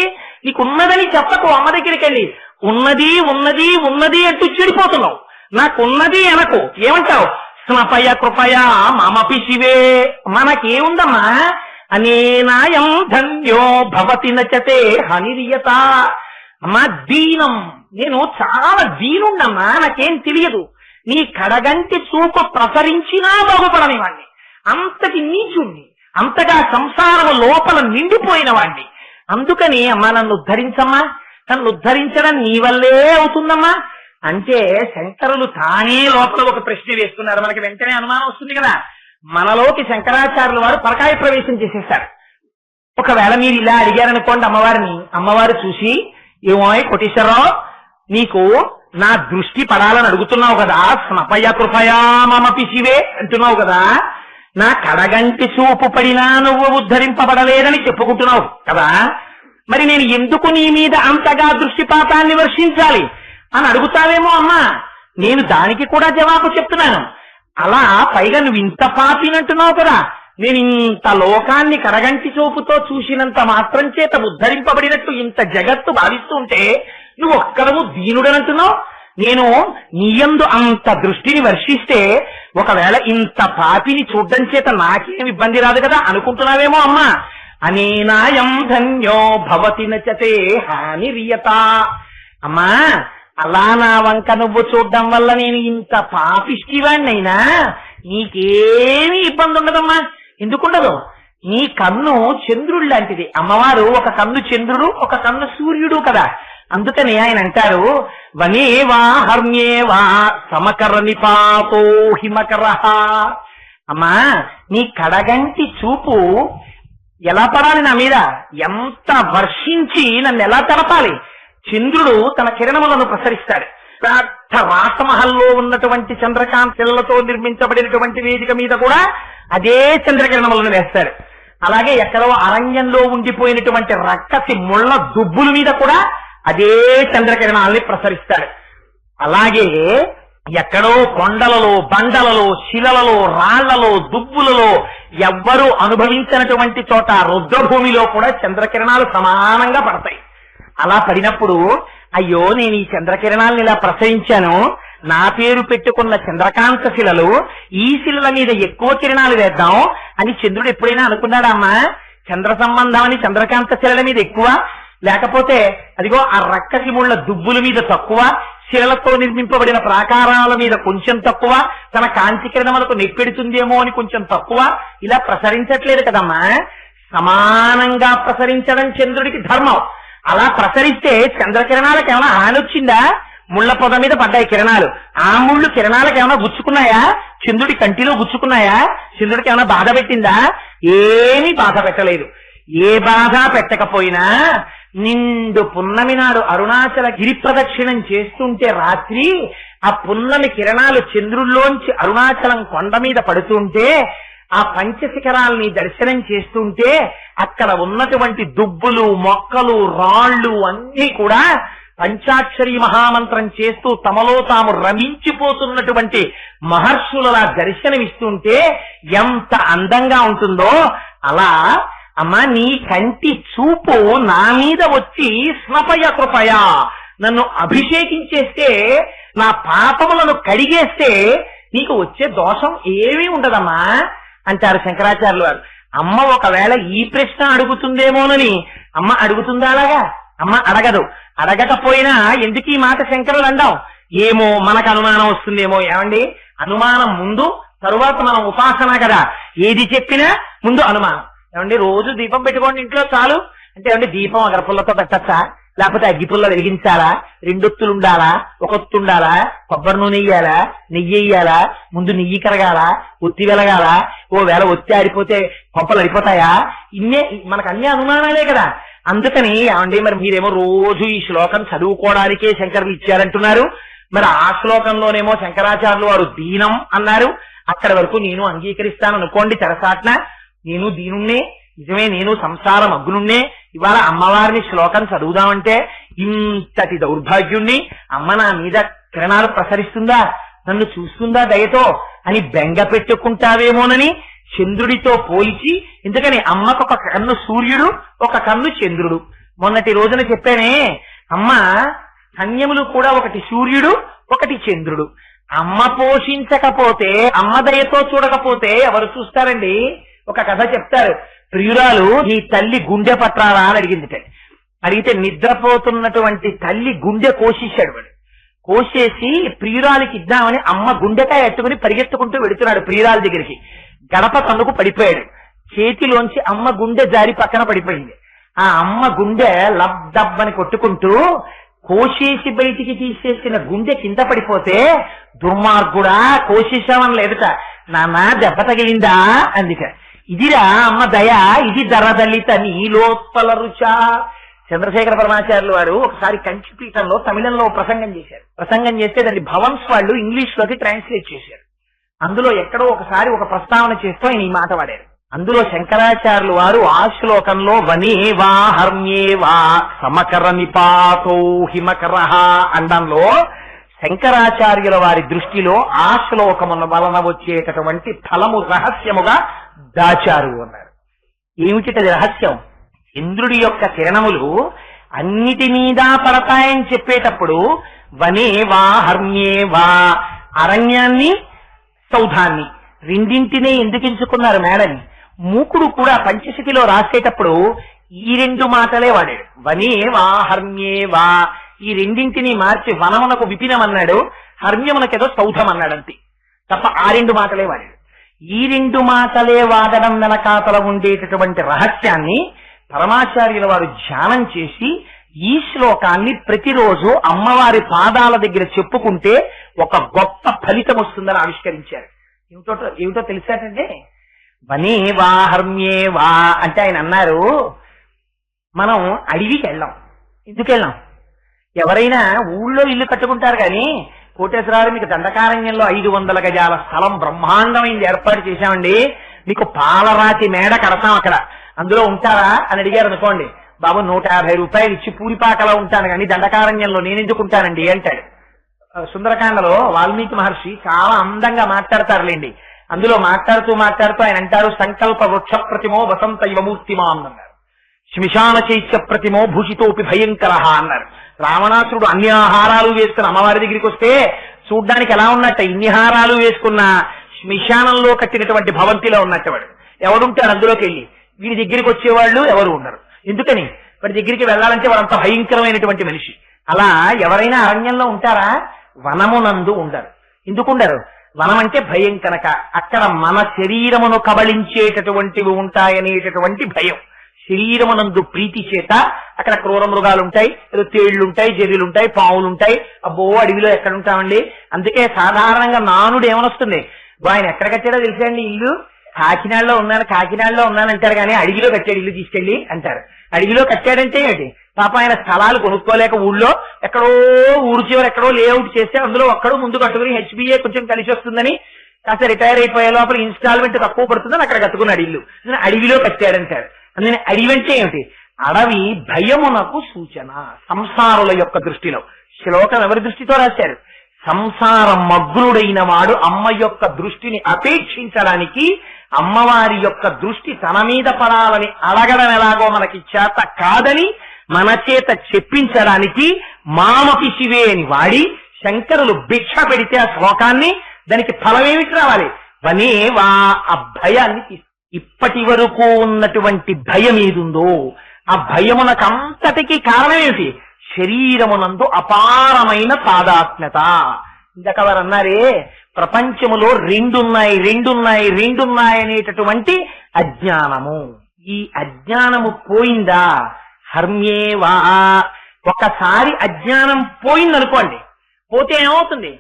నీకున్నదని చెప్పకు అమ్మ దగ్గరికి వెళ్ళి. ఉన్నది ఉన్నది ఉన్నది అంటూ చెడిపోతున్నావు. నాకున్నది అనకు, ఏమంటావు? స్నపయ కృపయ మమపి శివే, మనకేముందమ్మా? అనేనాయం ధన్యో భవతి నచతే హనిరియత. అమ్మా దీనం, నేను చాలా దీనుండమ్మా, నాకేం తెలియదు. నీ కడగంటి చూపు ప్రసరించినా బాగుపడని వాణ్ణి, అంతటి నీచుణ్ణి, అంతగా సంసారము లోపల నిండిపోయిన వాణ్ణి. అందుకని అమ్మా నన్ను ఉద్ధరించమ్మా, నన్ను ఉద్ధరించడం నీ వల్లే అవుతుందమ్మా అంటే శంకరులు తానే లోపల ఒక ప్రశ్న వేస్తున్నారు. మనకి వెంటనే అనుమానం వస్తుంది కదా, మనలోకి శంకరాచార్యుల వారు పరకాయ ప్రవేశం చేసేస్తారు. ఒకవేళ మీరు ఇలా అడిగారనుకోండి అమ్మవారిని, అమ్మవారు చూసి ఏమో కోటేశ్వరరావు నీకు నా దృష్టి పడాలని అడుగుతున్నావు కదా, స్నపయ కృపయా మమపి శివే అంటున్నావు కదా, నా కడగంటి చూపు పడినా నువ్వు ఉద్ధరింపబడలేదని చెప్పుకుంటున్నావు కదా, మరి నేను ఎందుకు నీ మీద అంతగా దృష్టిపాతాన్ని వర్షించాలి అని అడుగుతావేమో అమ్మా. నేను దానికి కూడా జవాబు చెప్తున్నాను. అలా పైగా నువ్వు ఇంత పాపినంటున్నావు కదా, నేను ఇంత లోకాన్ని కడగంటి చూపుతో చూసినంత మాత్రం చేత ఉద్ధరింపబడినట్టు ఇంత జగత్తు భావిస్తూ ఉంటే నువ్వు ఒక్కడము దీనుడనంటున్నావు. నేను నీయందు అంత దృష్టిని వర్షిస్తే ఒకవేళ ఇంత పాపిని చూడ్డం చేత నాకేం ఇబ్బంది రాదు కదా అనుకుంటున్నావేమో అమ్మా. అనేనాయం ధన్యో భవతి నచతే హానిరియత. అమ్మా అలా నా వంక నువ్వు చూడడం వల్ల నేను ఇంత పాపిష్టివాణ్ణైనా నీకేమీ ఇబ్బంది ఉండదమ్మా. ఎందుకుండదు? నీ కన్ను చంద్రుడు లాంటిది. అమ్మవారు ఒక కన్ను చంద్రుడు, ఒక కన్ను సూర్యుడు కదా. అందుకని ఆయన అంటారు వనేవా హర్మ్యేవా సమకర నిపాతో హిమకర. అమ్మా నీ కడగంటి చూపు ఎలా పడాలి నా మీద, ఎంత వర్షించి నన్ను ఎలా తెలపాలి? చంద్రుడు తన కిరణములను ప్రసరిస్తాడు. పెద్ద రాసమహల్లో ఉన్నటువంటి చంద్రకాంతిలతో నిర్మించబడినటువంటి వేదిక మీద కూడా అదే చంద్రకిరణములను వేస్తారు. అలాగే ఎక్కడో అరణ్యంలో ఉండిపోయినటువంటి రక్కసి ముళ్ళ దుబ్బుల మీద కూడా అదే చంద్రకిరణాలని ప్రసరిస్తాడు. అలాగే ఎక్కడో కొండలలో, బండలలో, శిలలలో, రాళ్లలో, దుబ్బులలో ఎవ్వరూ అనుభవించినటువంటి చోట రుద్రభూమిలో కూడా చంద్రకిరణాలు సమానంగా పడతాయి. అలా పడినప్పుడు అయ్యో నేను ఈ చంద్రకిరణాలను ఇలా ప్రసరించాను, నా పేరు పెట్టుకున్న చంద్రకాంత శిలలు, ఈ శిలల మీద ఎక్కువ కిరణాలు వేద్దాం అని చంద్రుడు ఎప్పుడైనా అనుకున్నాడా అమ్మా? చంద్ర సంబంధం అని చంద్రకాంత శిలల మీద ఎక్కువ, లేకపోతే అదిగో ఆ రక్కసి ముళ్ళ దుబ్బుల మీద తక్కువ, శిలలతో నిర్మింపబడిన ప్రాకారాల మీద కొంచెం తక్కువ, తన కాంతి కిరణములకు నెప్పెడుతుందేమో అని కొంచెం తక్కువ, ఇలా ప్రసరించట్లేదు కదమ్మా. సమానంగా ప్రసరించడం చంద్రుడికి ధర్మం. అలా ప్రసరిస్తే చంద్రకిరణాలకు ఏమైనా హాని వచ్చిందా? ముళ్ళ పొద మీద పడ్డాయి కిరణాలు, ఆ ముళ్ళు కిరణాలకు ఏమైనా గుచ్చుకున్నాయా? చంద్రుడి కంటిలో గుచ్చుకున్నాయా? చంద్రుడికి ఏమైనా బాధ పెట్టిందా? ఏమీ బాధ పెట్టలేదు. ఏ బాధ పెట్టకపోయినా నిండు పున్నమి నాడు అరుణాచల గిరి ప్రదక్షిణం చేస్తుంటే రాత్రి ఆ పున్నమి కిరణాలు చంద్రుల్లోంచి అరుణాచలం కొండ మీద పడుతుంటే, ఆ పంచశిఖరాల్ని దర్శనం చేస్తుంటే అక్కడ ఉన్నటువంటి దుబ్బులు, మొక్కలు, రాళ్లు అన్నీ కూడా పంచాక్షరి మహామంత్రం చేస్తూ తమలో తాము రమించిపోతున్నటువంటి మహర్షులలా దర్శనమిస్తుంటే ఎంత అందంగా ఉంటుందో. అలా అమ్మా నీ కంటి చూపు నా మీద వచ్చి స్నపయ కృపయ, నన్ను అభిషేకించేస్తే, నా పాపములను కడిగేస్తే నీకు వచ్చే దోషం ఏమీ ఉండదమ్మా అంటారు శంకరాచార్యులు వారు. అమ్మ ఒకవేళ ఈ ప్రశ్న అడుగుతుందేమోనని అమ్మ అడుగుతుందా? అలాగా అమ్మ అడగదు. అడగకపోయినా ఎందుకు ఈ మాట శంకరులు అంటాం? ఏమో మనకు అనుమానం వస్తుందేమో. ఏమండి, అనుమానం ముందు, తరువాత మనం ఉపాసన కదా. ఏది చెప్పినా ముందు అనుమానం. ఏమండి, రోజు దీపం పెట్టుకోండి ఇంట్లో చాలు అంటే, ఏమండి దీపం అగరపుల్లతో పెట్టచ్చా, లేకపోతే అగ్గిపుల్ల వెలిగించాలా, రెండొత్తులు ఉండాలా, ఒకొత్తు ఉండాలా, కొబ్బరి నూనె వేయాలా, నెయ్యి వేయాలా, ముందు నెయ్యి కరగాల, ఒత్తి వెలగాల, ఓ వేళ ఒత్తి ఆడిపోతే కొంపలు అడిపోతాయా? ఇన్నే మనకు అన్ని అనుమానాలే కదా. అందుకని ఏమండి మరి మీరేమో రోజు ఈ శ్లోకం చదువుకోవడానికే శంకరులు ఇచ్చారంటున్నారు, మరి ఆ శ్లోకంలోనేమో శంకరాచార్యులు వారు దీనం అన్నారు. అక్కడి వరకు నేను అంగీకరిస్తాను అనుకోండి, తెరసాట్న నేను దీనున్నే, నిజమే నేను సంసారం అగ్నున్నే, ఇవాళ అమ్మవారిని శ్లోకం చదువుదామంటే ఇంతటి దౌర్భాగ్యుణ్ణి, అమ్మ నా మీద కిరణాలు ప్రసరిస్తుందా, నన్ను చూస్తుందా దయతో అని బెంగ పెట్టుకుంటావేమోనని చంద్రుడితో పోల్చి, ఎందుకని అమ్మకు ఒక కన్ను సూర్యుడు, ఒక కన్ను చంద్రుడు. మొన్నటి రోజున చెప్పానే, అమ్మ కన్యములు కూడా ఒకటి సూర్యుడు, ఒకటి చంద్రుడు. అమ్మ పోషించకపోతే, అమ్మ దయతో చూడకపోతే ఎవరు చూస్తారండి? ఒక కథ చెప్తారు. ప్రియురాలు నీ తల్లి గుండె పట్టాలా అని అడిగిందిట. అడిగితే నిద్రపోతున్నటువంటి తల్లి గుండె కోసేశాడు వాడు. కోసేసి ప్రియురాలికి ఇద్దామని అమ్మ గుండెకాయ ఎట్టుకుని పరిగెత్తుకుంటూ వెడుతున్నాడు ప్రియురాలి దగ్గరికి. గడప కన్నుకు పడిపోయాడు. చేతిలోంచి అమ్మ గుండె జారి పక్కన పడిపోయింది. ఆ అమ్మ గుండె లబ్దబ్బని కొట్టుకుంటూ కోసేసి బయటికి తీసేసిన గుండె కింద పడిపోతే, దుర్మార్గుడా కోసేశామని లేదుట, నాన్న దెబ్బ తగిలిందా అందుక. ఇదిరా అమ్మ దయ, ఇది దరదలిత నీలోత్పల రుచా. చంద్రశేఖర పరమాచార్యులు వారు ఒకసారి కంచిపీఠంలో తమిళంలో ప్రసంగం చేశారు. ప్రసంగం చేస్తే దాన్ని భవన్స్ వాళ్ళు ఇంగ్లీష్ లోకి ట్రాన్స్లేట్ చేశారు. అందులో ఎక్కడో ఒకసారి ఒక ప్రస్తావన చేస్తూ ఆయన ఈ మాట వాడారు. అందులో శంకరాచార్యులు వారు ఆ శ్లోకంలో వనే వా హర్మ్యే వా సమకర నిపాతో హిమకరహ అండంలో శంకరాచార్యుల వారి దృష్టిలో ఆ శ్లోకమున వలన వచ్చేటటువంటి ఫలము రహస్యముగా దాచారు అన్నారు. ఏమిటిది రహస్యం? ఇంద్రుడి యొక్క కిరణములు అన్నిటి మీద పడతాయని చెప్పేటప్పుడు వనే వా హర్మ్యే వా, అరణ్యాన్ని సౌధాన్ని రెండింటినే ఎందుకు ఎంచుకున్నారు మేడని? మూకుడు కూడా పంచశతిలో రాసేటప్పుడు ఈ రెండు మాటలే వాడాడు. వనే వా హర్మ్యే వా, ఈ రెండింటినీ మార్చి వనమునకు విపినమన్నాడు, హర్మ్యమునకేదో సౌధం అన్నాడంతే తప్ప ఆ రెండు మాటలే వాడాడు. ఈ రెండు మాటలే వాడడం వెనకాతల ఉండేటటువంటి రహస్యాన్ని పరమాచార్యుల వారు ధ్యానం చేసి ఈ శ్లోకాన్ని ప్రతిరోజు అమ్మవారి పాదాల దగ్గర చెప్పుకుంటే ఒక గొప్ప ఫలితం వస్తుందని ఆవిష్కరించారు. ఏమిటో తెలిసాటంటే, వనే వా హర్మ్యే వా అంటే ఆయన అన్నారు, మనం అడవికి వెళ్ళాం. ఎందుకు వెళ్ళాం? ఎవరైనా ఊళ్ళో ఇల్లు కట్టుకుంటారు కానీ, కోటేశ్వరాలు మీకు దండకారణ్యంలో 500 గజాల స్థలం బ్రహ్మాండమైంది ఏర్పాటు చేశామండి, మీకు పాలరాతి మేడ కడతాం అక్కడ, అందులో ఉంటారా అని అడిగారు అనుకోండి, బాబు 150 రూపాయలు ఇచ్చి పూరిపాకలో ఉంటాను కానీ దండకారణ్యంలో నేను ఎందుకు ఉంటానండి అంటాడు. సుందరకాండలో వాల్మీకి మహర్షి చాలా అందంగా మాట్లాడతారులేండి. అందులో మాట్లాడుతూ ఆయన అంటారు, సంకల్ప వృక్ష ప్రతిమో వసంత యువమూర్తిమా అన్నారు, శ్మశాన చైత్య ప్రతిమో భూషితోపి భయంకర అన్నారు. రావణాసురుడు అన్ని ఆహారాలు వేసుకుని అమ్మవారి దగ్గరికి వస్తే చూడ్డానికి ఎలా ఉన్నట్ట, ఇన్ని హారాలు వేసుకున్న శ్మశానంలో కట్టినటువంటి భవంతిలో ఉన్నట్టు వాడు. ఎవడుంటాడు అందులోకి వెళ్ళి? వీడి దగ్గరికి వచ్చేవాళ్ళు ఎవరు ఉండరు. ఎందుకని? వాడి దగ్గరికి వెళ్ళాలంటే వాడంత భయంకరమైనటువంటి మనిషి. అలా ఎవరైనా అరణ్యంలో ఉంటారా? వనమునందు ఉండరు. ఎందుకుండరు? వనం అంటే భయం కనుక. అక్కడ మన శరీరమును కబళించేటటువంటివి ఉంటాయనేటటువంటి భయం. శరీరమునందు ప్రీతి చేత అక్కడ క్రూర మృగాలుంటాయి, ఏదో తేళ్లుంటాయి, జర్రీలుంటాయి, పావులుంటాయి. అబ్బో అడవిలో ఎక్కడుంటామండి. అందుకే సాధారణంగా నానుడు ఏమనొస్తుంది, ఆయన ఎక్కడ కట్టాడో తెలిసండి ఇల్లు, కాకినాడలో ఉన్నాను అంటారు కానీ అడవిలో కట్టాడు ఇల్లు తీసుకెళ్లి అంటారు. అడవిలో కట్టాడంటే ఏంటి? పాప ఆయన స్థలాలు కొనుక్కోలేక ఊళ్ళో ఎక్కడో ఊరు చివరి ఎక్కడో లేఅవుట్ చేస్తే అందులో ఒక్కడో ముందు కట్టుకుని హెచ్బిఏ కొంచెం కలిసి వస్తుందని కాస్త రిటైర్ అయిపోయే లోపల ఇన్స్టాల్మెంట్ తక్కువ పడుతుందని అక్కడ కట్టుకున్నాడు ఇల్లు, అడవిలో కట్టాడంటారు. అందుకని అడవి అంటే ఏమిటి? అడవి భయమునకు సూచన. సంసారుల యొక్క దృష్టిలో శ్లోకం ఎవరి దృష్టితో రాశారు? సంసార మగ్నుడైన వాడు అమ్మ యొక్క దృష్టిని అపేక్షించడానికి, అమ్మవారి యొక్క దృష్టి తన మీద పడాలని అడగడం ఎలాగో మనకి చేత కాదని మన చేత చెప్పించడానికి మామకి శివే అని వాడి శంకరులు భిక్ష పెడితే ఆ శ్లోకాన్ని, దానికి ఫలమేమిటి రావాలి? వనే వా ఆ భయాన్ని. ఇప్పటి వరకు ఉన్నటువంటి భయం ఏదుందో ఆ భయమునకంతటికీ కారణం ఏమిటి? శరీరమునందు అపారమైన తాదాత్మ్యత. ఇందాక వారు అన్నారే, ప్రపంచములో రెండున్నాయి అనేటటువంటి అజ్ఞానము. ఈ అజ్ఞానము పోయిందా? హర్మ్యేవా. ఒకసారి అజ్ఞానం పోయిందనుకోండి, పోతే ఏమవుతుంది?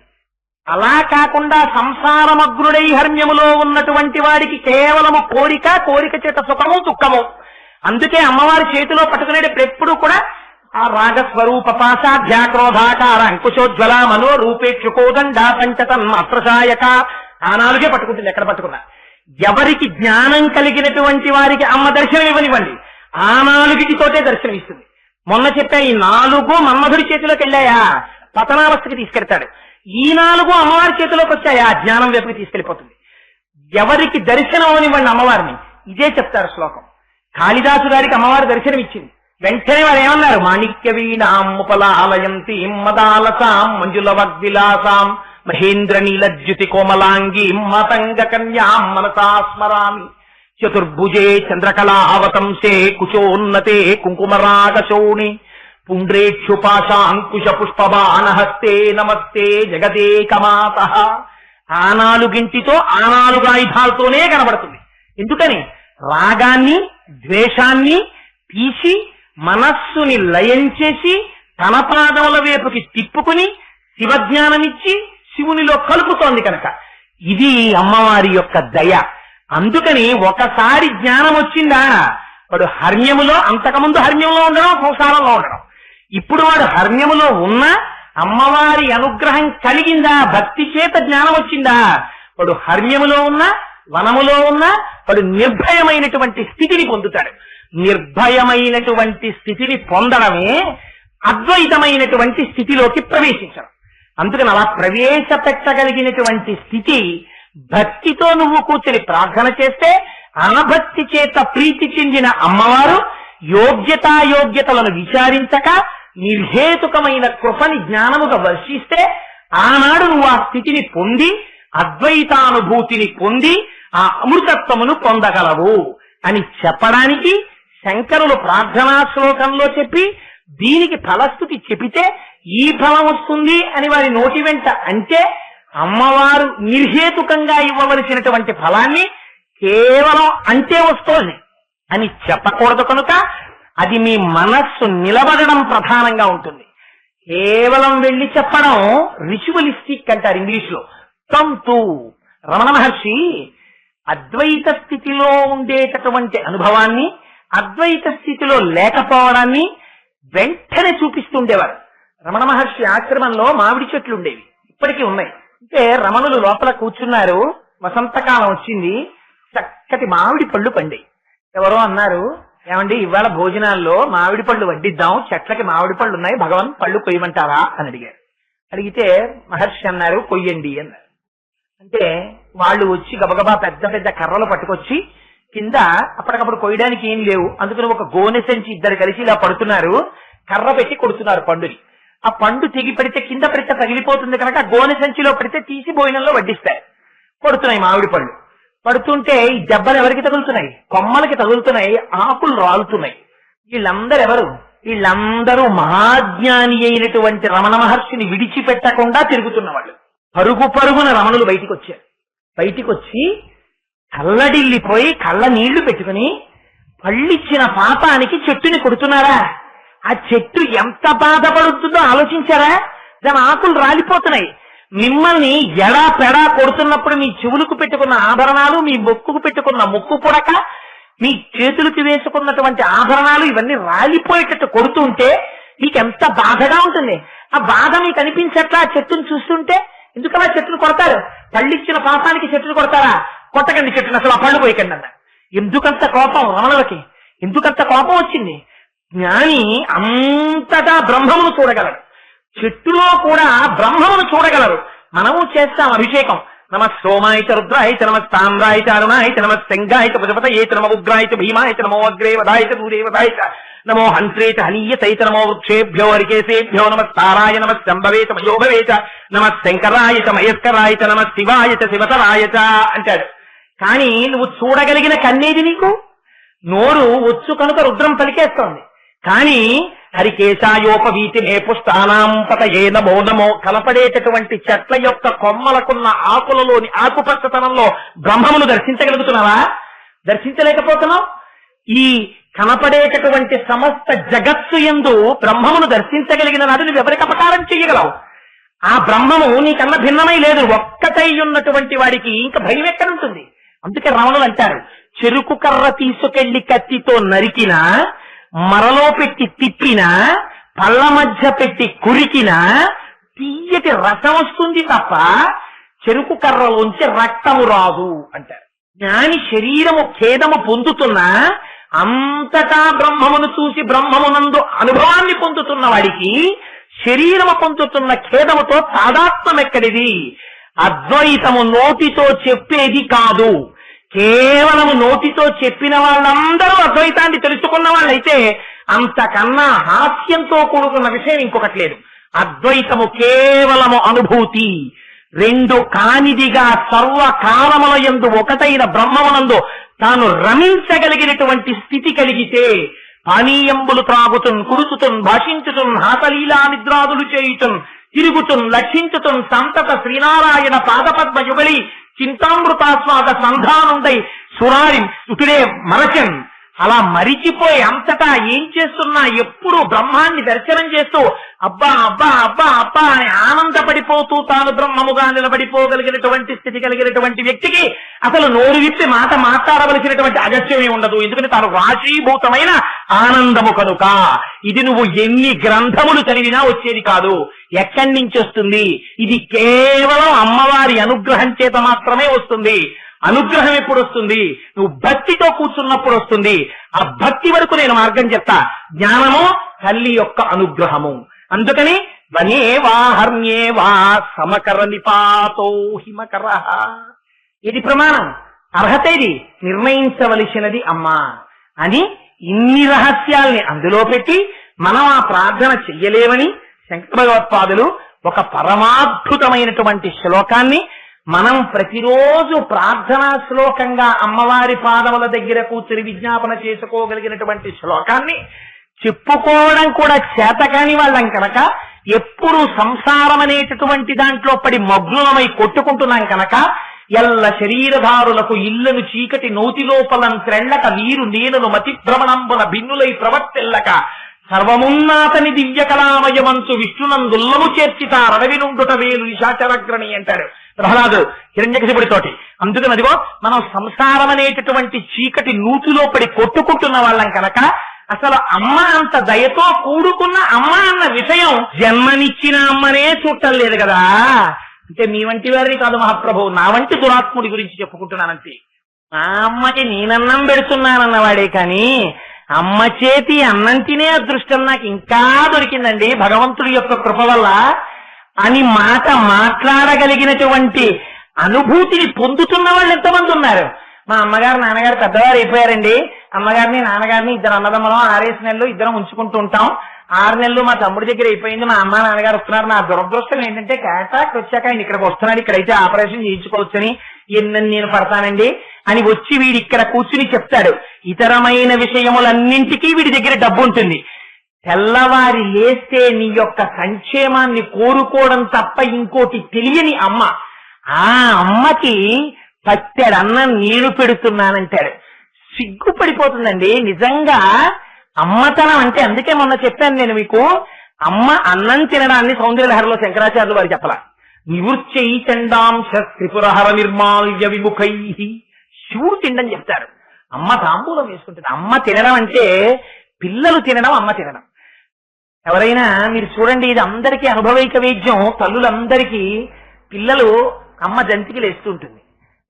అలా కాకుండా సంసారమగ్నుడై హర్మ్యములో ఉన్నటువంటి వాడికి కేవలము కోరిక చేత సుఖము దుఃఖము. అందుకే అమ్మవారి చేతిలో పట్టుకునేటప్పుడు ఎప్పుడు కూడా ఆ రాగస్వరూప పాశాధ్యాక్రోధాకార అంకుశోజ్వల మనో రూపేక్షుకోదండా పంచతన్మాత్రసాయక ఆ నాలుగే పట్టుకుంటుంది ఎక్కడ పట్టుకున్నా. ఎవరికి జ్ఞానం కలిగినటువంటి వారికి అమ్మ దర్శనం ఇవ్వనివ్వండి, ఆ నాలుగిటితోటే దర్శనం ఇస్తుంది. మొన్న చెప్పా, ఈ 4 మన్మధుడి చేతిలోకి వెళ్ళాయా పతనావస్థకి తీసుకెళ్తాడు, ఈ 4 అమ్మవారి చేతిలోకి వచ్చాయా జ్ఞానం వైపుకి తీసుకెళ్లిపోతుంది. ఎవరికి దర్శనం అవనివ్వండి అమ్మవారిని, ఇదే చెప్తారు శ్లోకం. కాళిదాసు గారికి అమ్మవారి దర్శనం ఇచ్చింది. వెంటనే వారు ఏమన్నారు? మాణిక్య వీణాం ఉపలాలయంతి మదాలసాం మంజుల వగ్విలాసాం మహేంద్ర నీలజ్యుతి కోమలాంగి మతంగ కన్యాం మనసా స్మరామి చతుర్భుజే చంద్రకళావతంసే కుచోన్నతే కుంకుమరాగశోణి పుండ్రేక్షుపాశాంకుశ పుష్పబాణహస్తే నమస్తే జగదేకమాత. ఆ 4 ఆ 4 ఆయుధాలతోనే కనబడుతుంది. ఎందుకని? రాగాన్ని ద్వేషాన్ని తీసి మనస్సుని లయం చేసి తన పాదముల వైపుకి తిప్పుకుని శివజ్ఞానమిచ్చి శివునిలో కలుపుతోంది కనుక ఇది అమ్మవారి యొక్క దయ. అందుకని ఒకసారి జ్ఞానం వచ్చిందా వాడు హర్మ్యములో, అంతకుముందు హర్మ్యంలో ఉండడం, సంసారంలో ఉండడం. ఇప్పుడు వాడు హర్మ్యములో ఉన్నా అమ్మవారి అనుగ్రహం కలిగిందా, భక్తి చేత జ్ఞానం వచ్చిందా, వాడు హర్మ్యములో ఉన్నా వనములో ఉన్నా వాడు నిర్భయమైనటువంటి స్థితిని పొందుతాడు. నిర్భయమైనటువంటి స్థితిని పొందడమే అద్వైతమైనటువంటి స్థితిలోకి ప్రవేశించడం. అందుకని అలా ప్రవేశపెట్టగలిగినటువంటి స్థితి భక్తితో నువ్వు కూర్చొని ప్రార్థన చేస్తే అనభక్తి చేత ప్రీతి చెందిన అమ్మవారు యోగ్యతాయోగ్యతలను విచారించక నిర్హేతుకమైన కృపని జ్ఞానముగా వర్షిస్తే ఆనాడు నువ్వు ఆ స్థితిని పొంది అద్వైతానుభూతిని పొంది ఆ అమృతత్వమును పొందగలవు అని చెప్పడానికి శంకరులు ప్రార్థనా శ్లోకంలో చెప్పి దీనికి ఫలస్థుతి చెబితే ఈ ఫలం వస్తుంది అని వారి నోటి వెంట అంటే అమ్మవారు నిర్హేతుకంగా ఇవ్వవలసినటువంటి ఫలాన్ని కేవలం అంటే వస్తోంది అని చెప్పకూడదు కనుక అది మీ మనస్సు నిలబడడం ప్రధానంగా ఉంటుంది. కేవలం వెళ్లి చెప్పడం రిచువలిస్టిక్ అంటారు ఇంగ్లీష్ లో. తంతు రమణ మహర్షి అద్వైత స్థితిలో ఉండేటటువంటి అనుభవాన్ని అద్వైత స్థితిలో లేకపోవడాన్ని వెంటనే చూపిస్తుండేవారు. రమణ మహర్షి ఆశ్రమంలో మామిడి చెట్లు ఉండేవి, ఇప్పటికీ ఉన్నాయి. అంటే రమణులు లోపల కూర్చున్నారు, వసంతకాలం వచ్చింది, చక్కటి మామిడి పళ్ళు పండి. ఎవరో అన్నారు, ఏమండి ఇవాళ భోజనాల్లో మామిడి పళ్ళు వడ్డిద్దాం, చెట్లకి మామిడి పళ్ళు ఉన్నాయి, భగవాన్ పళ్ళు కొయ్యమంటారా అని అడిగారు. అడిగితే మహర్షి అన్నారు కొయ్యండి అన్నారు. అంటే వాళ్ళు వచ్చి గబగబా పెద్ద పెద్ద కర్రలు పట్టుకొచ్చి కింద అప్పటికప్పుడు కొయ్యడానికి ఏం లేవు, అందుకని ఒక గోనె సంచి ఇద్దరు కలిసి ఇలా పడుతున్నారు, కర్ర పెట్టి కొడుతున్నారు పండుని. ఆ పండు తెగి పడితే కింద పడితే తగిలిపోతుంది కనుక గోనె సంచిలో పడితే తీసి భోజనంలో వడ్డిస్తారు. పడుతున్నాయి మామిడి పళ్ళు. పడుతుంటే ఈ దెబ్బలు ఎవరికి తగులుతున్నాయి? కొమ్మలకి తగులుతున్నాయి, ఆకులు రాలుతున్నాయి. వీళ్ళందరూ ఎవరు? వీళ్ళందరూ మహాజ్ఞాని అయినటువంటి రమణ మహర్షిని విడిచిపెట్టకుండా తిరుగుతున్న వాళ్ళు. పరుగు పరుగున రమణులు బయటికి వచ్చారు. బయటికి వచ్చి కళ్ళడిల్లిపోయి కళ్ళ నీళ్లు పెట్టుకుని పళ్ళిచ్చిన పాపానికి చెట్టుని కొడుతున్నారా? ఆ చెట్టు ఎంత బాధపడుతుందో ఆలోచించారా? దాని ఆకులు రాలిపోతున్నాయి. మిమ్మల్ని ఎడా పెడా కొడుతున్నప్పుడు మీ చెవులకు పెట్టుకున్న ఆభరణాలు, మీ మొక్కుకు పెట్టుకున్న ముక్కు పుడక, మీ చేతులకు వేసుకున్నటువంటి ఆభరణాలు ఇవన్నీ రాలిపోయేటట్టు కొడుతుంటే మీకు ఎంత బాధగా ఉంటుంది. ఆ బాధ మీకు అనిపించట్లా చెట్టును చూస్తుంటే? ఎందుకలా చెట్టును కొడతారు? పళ్ళిచ్చిన పాపానికి చెట్టును కొడతారా? కొట్టకండి చెట్టును, అసలు ఆ పళ్ళు పోయకండి అన్న. ఎందుకంత కోపం రమణులకి? ఎందుకంత కోపం వచ్చింది? జ్ఞాని అంతటా బ్రహ్మమును చూడగలరు, చెట్టులో కూడా బ్రహ్మమును చూడగలరు. మనము చేస్తాం అభిషేకం. నమ సోమాయిత రుద్రాయిత నమ తామ్రాయిత అరుణాయిత నమ శంగాయిత పశుపతయేత నమ ఉగ్రాయిత భీమాయిత నమో అగ్రే వదాయిత దూరే వదాయిత నమో హంత్రేత హనీయతైత నమో వృక్షేభ్యో హరికేశేభ్యో నమ తారాయ నమ శంభవేత మయోభవేత నమ శంకరాయత మయస్కరాయత నమ శివాయత శివతరాయత అంటాడు. కానీ నువ్వు చూడగలిగిన కన్నేది నీకు? నోరు వచ్చు కనుక రుద్రం పలికేస్తోంది. కానీ హరికేశాయోపవీతి మే పుష్టానాం పతయే నమో నమో కలపడేటటువంటి చెట్ల యొక్క కొమ్మలకున్న ఆకులలోని ఆకుపచ్చతనంలో బ్రహ్మమును దర్శించగలుగుతున్నావా? దర్శించలేకపోతున్నావు. ఈ కనపడేటటువంటి సమస్త జగత్తు యందు బ్రహ్మమును దర్శించగలిగిన నాడు నువ్వు ఎవరికి అపకారం చెయ్యగలవు? ఆ బ్రహ్మము నీకన్నా భిన్నమై లేదు. ఒక్కటై ఉన్నటువంటి వాడికి ఇంకా భయం ఎక్కడుంటుంది? అందుకే రమణులు అంటారు, చెరుకు కర్ర తీసుకెళ్లి కత్తితో నరికినా, మరలో పెట్టి తిప్పినా, పళ్ళ మధ్య పెట్టి కురికినా తీయటి రసం వస్తుంది తప్ప చెరుకు కర్రలోంచి రక్తము రాదు అంటారు. జ్ఞాని శరీరము ఖేదము పొందుతున్నా అంతటా బ్రహ్మమును చూసి బ్రహ్మమునందు అనుభవాన్ని పొందుతున్న వాడికి శరీరము పొందుతున్న ఖేదముతో తాదాత్మ్యం ఎక్కడిది? అద్వైతము నోటితో చెప్పేది కాదు. కేవలము నోటితో చెప్పిన వాళ్ళందరూ అద్వైతాన్ని తెలుసుకున్న వాళ్ళైతే అంతకన్నా హాస్యంతో కూడుకున్న విషయం ఇంకొకటి లేదు. అద్వైతము కేవలము అనుభూతి. రెండు కానిదిగా సర్వకాలముల యందు ఒకటైన బ్రహ్మమునందు తాను రమించగలిగినటువంటి స్థితి కలిగితే పానీయంబులు త్రాగుతున్ కుడుచుతున్ భాషించుతున్ హాతలీలా నిద్రాదులు చేయుతున్ తిరుగుతున్ లక్షించుతున్ సంతత శ్రీనారాయణ పాదపద్మ యుగలి చింతామృతాస్వాద సంధానుండై సురారి సుటుడే మరచన్ అలా మరిచిపోయి అంతటా ఏం చేస్తున్నా ఎప్పుడు బ్రహ్మాన్ని దర్శనం చేస్తూ అబ్బా అబ్బా అబ్బా అబ్బా అని ఆనందపడిపోతూ తాను బ్రహ్మముగా నిలబడిపోగలిగినటువంటి స్థితి కలిగినటువంటి వ్యక్తికి అసలు నోరు విప్పి మాట మాట్లాడవలసినటువంటి అగత్యమే ఉండదు. ఎందుకంటే తాను రాశీభూతమైన ఆనందము కనుక. ఇది నువ్వు ఎన్ని గ్రంథములు చదివినా వచ్చేది కాదు. ఎక్కడి నుంచి వస్తుంది? ఇది కేవలం అమ్మవారి అనుగ్రహం చేత మాత్రమే వస్తుంది. అనుగ్రహం ఎప్పుడు వస్తుంది? నువ్వు భక్తితో కూర్చున్నప్పుడు వస్తుంది. ఆ భక్తి వరకు నేను మార్గం చెప్తా. జ్ఞానము తల్లి యొక్క అనుగ్రహము. అందుకని వనేవా హర్మ్యేవా సమకర నిపాతో హిమకర. ఇది ప్రమాణం. అర్హత ఇది నిర్ణయించవలసినది అమ్మా అని ఇన్ని రహస్యాల్ని అందులో పెట్టి మనం ఆ ప్రార్థన చెయ్యలేమని శంకర భగవత్పాదులు ఒక పరమాద్భుతమైనటువంటి శ్లోకాన్ని మనం ప్రతిరోజు ప్రార్థనా శ్లోకంగా అమ్మవారి పాదముల దగ్గర కూర్చుని విజ్ఞాపన చేసుకోగలిగినటువంటి శ్లోకాన్ని చెప్పుకోవడం కూడా చేతకాని వాళ్ళం కనుక, ఎప్పుడు సంసారం అనేటటువంటి దాంట్లో పడి మగ్నులమై కొట్టుకుంటున్నాం కనుక, ఎల్ల శరీరధారులకు ఇళ్లను చీకటి నోతి లోపలం త్రెళ్ళక వీరు నేనును మతి భ్రమణంబున భిన్నులై ప్రవర్తిల్లక సర్వమున్నాతని దివ్య కళామయమంచు విష్ణునందుల్లము చేర్చితారడవి నుండుట వేలు నిశాచరగ్రణి అంటాడు ప్రహ్లాదు హిరణ్యకశిపుడితోటి. అందుకని అదిగో మనం సంసారం అనేటటువంటి చీకటి నూతిలో పడి కొట్టుకుంటున్న వాళ్ళం కనుక అసలు అమ్మ అంత దయతో కూడుకున్న అమ్మ అన్న విషయం జన్మనిచ్చిన అమ్మనే చూడటం లేదు కదా. అంటే మీ వంటి వారిని కాదు మహాప్రభు, నా వంటి దురాత్ముడి గురించి చెప్పుకుంటున్నానంతే. మా అమ్మకి నేనన్నం పెడుతున్నానన్నవాడే కానీ అమ్మ చేతి అన్నం తినే అదృష్టం నాకు ఇంకా దొరికిందండి భగవంతుడి యొక్క కృప వల్ల అని మాట మాట్లాడగలిగినటువంటి అనుభూతిని పొందుతున్న వాళ్ళు ఎంతమంది ఉన్నారు. మా అమ్మగారు నాన్నగారు పెద్దవారు అయిపోయారండి. అమ్మగారిని నాన్నగారిని ఇద్దరు అన్నదమ్మలం 6 నెలలు ఇద్దరం ఉంచుకుంటూ ఉంటాం. 6 నెలలు మా తమ్ముడి దగ్గర అయిపోయింది. మా అమ్మ నాన్నగారు వస్తున్నారు. నా దురదృష్టం ఏంటంటే కాంట్రాక్ట్ వచ్చాక ఆయన ఇక్కడికి వస్తున్నాడు, ఇక్కడైతే ఆపరేషన్ చేయించుకోవచ్చని ఎన్నని నేను పడతానండి అని వచ్చి వీడి ఇక్కడ కూర్చుని చెప్తాడు. ఇతరమైన విషయములన్నింటికీ వీడి దగ్గర డబ్బు ఉంటుంది. తెల్లవారి లేస్తే నీ యొక్క సంక్షేమాన్ని కోరుకోవడం తప్ప ఇంకోటి తెలియని అమ్మ. ఆ అమ్మకి పచ్చడన్నం నేను పెడుతున్నానంటాడు. సిగ్గుపడిపోతుందండి నిజంగా. అమ్మతనం అంటే అందుకే మొన్న చెప్పాను నేను మీకు, అమ్మ అన్నం తినడాన్ని సౌందర్యలహరిలో శంకరాచార్యులు వారు చెప్పలా. నివృచ్చై చండాంశ త్రిపురహర నిర్మాల్య విముఖై, శివుడు తినడం చెప్తారు. అమ్మ తాంబూలం వేసుకుంటుంది. అమ్మ తినడం అంటే పిల్లలు తినడం, అమ్మ తినడం. ఎవరైనా మీరు చూడండి, ఇది అందరికీ అనుభవైక వేద్యం. తల్లులందరికీ పిల్లలు అమ్మ జంతికలు వేస్తూ ఉంటుంది.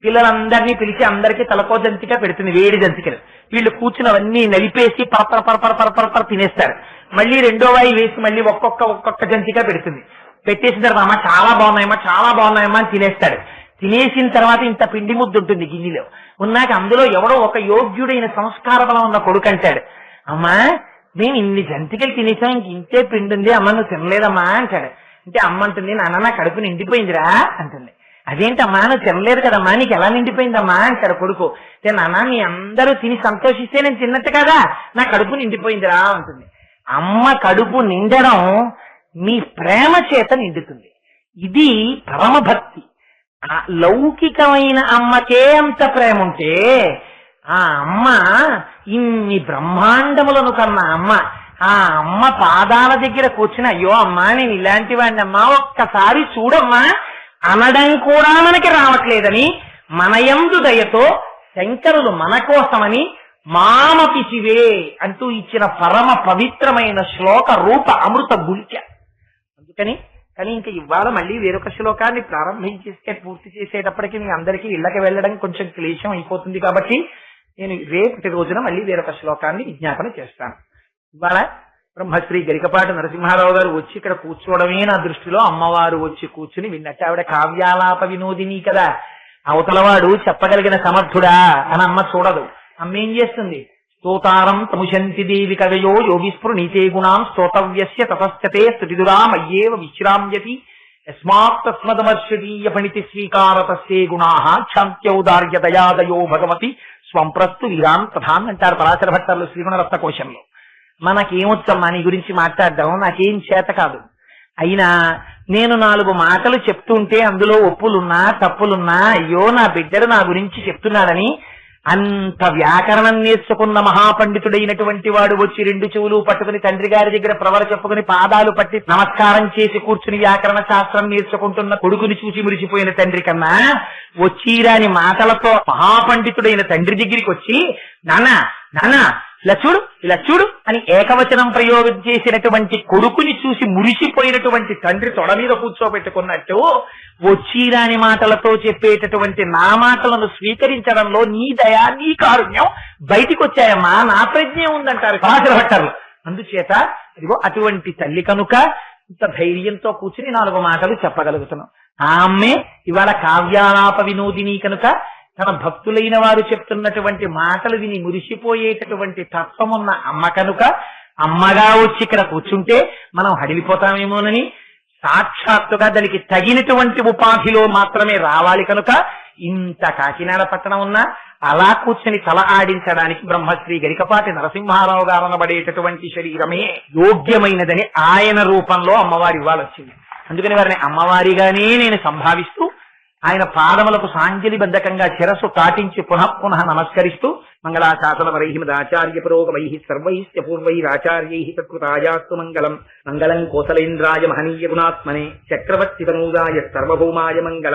పిల్లలందరినీ పిలిచి అందరికీ తలకో జంతిక పెడుతుంది, వేడి జంతికలు. వీళ్ళు కూర్చుని అవన్నీ నలిపేసి పరపర పరపర పరపర తినేస్తారు. మళ్ళీ రెండో వాయి వేసి మళ్ళీ ఒక్కొక్క జంతిక పెడుతుంది. పెట్టేసిన తర్వాత అమ్మ చాలా బాగున్నాయమ్మా, చాలా బాగున్నాయమ్మా అని తినేస్తాడు. తినేసిన తర్వాత ఇంత పిండి ముద్దు ఉంటుంది గిన్నెలో. ఉన్నాక అందులో ఎవడో ఒక యోగ్యుడైన సంస్కార బలం ఉన్న కొడుకు అంటాడు, అమ్మా మేము ఇన్ని జంతికలు తినేసాం, ఇంక ఇంతే పిండి ఉంది, అమ్మ నువ్వు తినలేదమ్మా అంటాడు. అంటే అమ్మ అంటుంది, నాన్న నా కడుపు నిండిపోయిందిరా అంటుంది. అదేంటమ్మా నువ్వు తినలేదు కదమ్మా, నీకు ఎలా నిండిపోయిందమ్మా అంటాడు కొడుకు. నాన్న మీ అందరూ తిని సంతోషిస్తే నేను తిన్నట్టు కదా, నా కడుపు నిండిపోయిందిరా అంటుంది. అమ్మ కడుపు నిండడం మీ ప్రేమ చేత నిండుతుంది. ఇది పరమభక్తి. లౌకికమైన అమ్మకే అంత ప్రేమ ఉంటే ఆ అమ్మ ఇన్ని బ్రహ్మాండములను కన్నా అమ్మ, ఆ అమ్మ పాదాల దగ్గర కూర్చుని అయ్యో అమ్మా నేను ఇలాంటి వాడిని అమ్మా ఒక్కసారి చూడమ్మా అనడం కూడా మనకి రావట్లేదని మనయందు దయతో శంకరులు మన కోసమని మామపి శివే అంటూ ఇచ్చిన పరమ పవిత్రమైన శ్లోక రూప అమృత గుళిక. అందుకని కానీ ఇంకా ఇవాళ మళ్ళీ వేరొక శ్లోకాన్ని ప్రారంభించేస్తే పూర్తి చేసేటప్పటికి మీ అందరికీ ఇళ్లకి వెళ్ళడం కొంచెం క్లేశం అయిపోతుంది. కాబట్టి నేను రేపటి రోజున మళ్ళీ వేరొక శ్లోకాన్ని విజ్ఞాపన చేస్తాను. ఇవాళ బ్రహ్మశ్రీ గరికపాటి నరసింహారావు గారు వచ్చి ఇక్కడ కూర్చోవడమే నా దృష్టిలో అమ్మవారు వచ్చి కూర్చుని విన్నట్టు. ఆవిడ కావ్యాలాప వినోదిని కదా, అవతలవాడు చెప్పగలిగిన సమర్థుడా అని అమ్మ చూడదు. అమ్మ ఏం చేస్తుంది, స్తోతారం తముశంతి దేవి కవయో యోగిస్ఫుర్ణీతే గుణాం స్తోతవ్యస్య తతస్థతే స్తుతిదురా మయ్యేవ విశ్రామ్యతి యస్మాత్ తస్మదమర్షదీయ ఫణితి స్వీకార తస్యే గుణాః క్షాంత్యౌదార్య దయాదయో భగవతి స్వంప్రస్తు వీరాన్ తథాన్ అంటారు పరాశర భట్టర్లు శ్రీగుణరత్న కోశంలో. మనకేమొచ్చమ్మా నీ గురించి మాట్లాడడం, నాకేం చేత కాదు. అయినా నేను 4 మాటలు చెప్తుంటే అందులో ఒప్పులున్నా తప్పులున్నా అయ్యో నా బిడ్డడు నా గురించి చెప్తున్నాడని అంత వ్యాకరణం నేర్చుకున్న మహాపండితుడైనటువంటి వాడు వచ్చి 2 చెవులు పట్టుకుని తండ్రి గారి దగ్గర ప్రవర చెప్పుకుని పాదాలు పట్టి నమస్కారం చేసి కూర్చుని వ్యాకరణ శాస్త్రం నేర్చుకుంటున్న కొడుకుని చూసి మురిసిపోయిన తండ్రి కన్నా వచ్చిరాని మాటలతో మహాపండితుడైన తండ్రి దగ్గరికి వచ్చి నాన్న నాన్న ఇలా చూడు అని ఏకవచనం ప్రయోగం చేసినటువంటి కొడుకుని చూసి మురిసిపోయినటువంటి తండ్రి తొడ మీద కూర్చోబెట్టుకున్నట్టు వచ్చిరాని మాటలతో చెప్పేటటువంటి నా మాటలను స్వీకరించడంలో నీ దయా నీ కారుణ్యం బయటికి వచ్చాయమ్మా, నా ప్రజ్ఞ ఉందంటారు పరాశర భట్టర్లు. అందుచేత ఇదిగో అటువంటి తల్లి కనుక ఇంత ధైర్యంతో కూర్చుని 4 మాటలు చెప్పగలుగుతున్నాం. ఆ అమ్మే ఇవాళ కావ్యాలాప వినోదిని కనుక తన భక్తులైన వారు చెప్తున్నటువంటి మాటలు విని మురిసిపోయేటటువంటి తత్వమున్న అమ్మ కనుక అమ్మగా వచ్చి ఇక్కడ కూర్చుంటే మనం హడిలిపోతామేమోనని సాక్షాత్తుగా దానికి తగినటువంటి ఉపాధిలో మాత్రమే రావాలి కనుక ఇంత కాకినాడ పట్టణం ఉన్నా అలా కూర్చుని తల ఆడించడానికి బ్రహ్మశ్రీ గరికపాటి నరసింహారావు గారు అనబడేటటువంటి శరీరమే యోగ్యమైనదని ఆయన రూపంలో అమ్మవారి ఇవ్వాలొచ్చింది. అందుకని వారిని అమ్మవారిగానే నేను సంభావిస్తూ ఆయన పాదములకు సాంజలి బంధకంగా శిరస్సు తాటించి పునః నమస్కరిస్తూ మంగళాశాసనపరై మదాచార్య పురోగమై సర్వైశ్చ పూర్వైరాచార్యై తత్కృతాయాస్తు మంగళం. మంగళం కోసలేంద్రాయ మహనీయ గుణాత్మనే చక్రవర్తి తనూజాయ సర్వభౌమాయ మంగళం.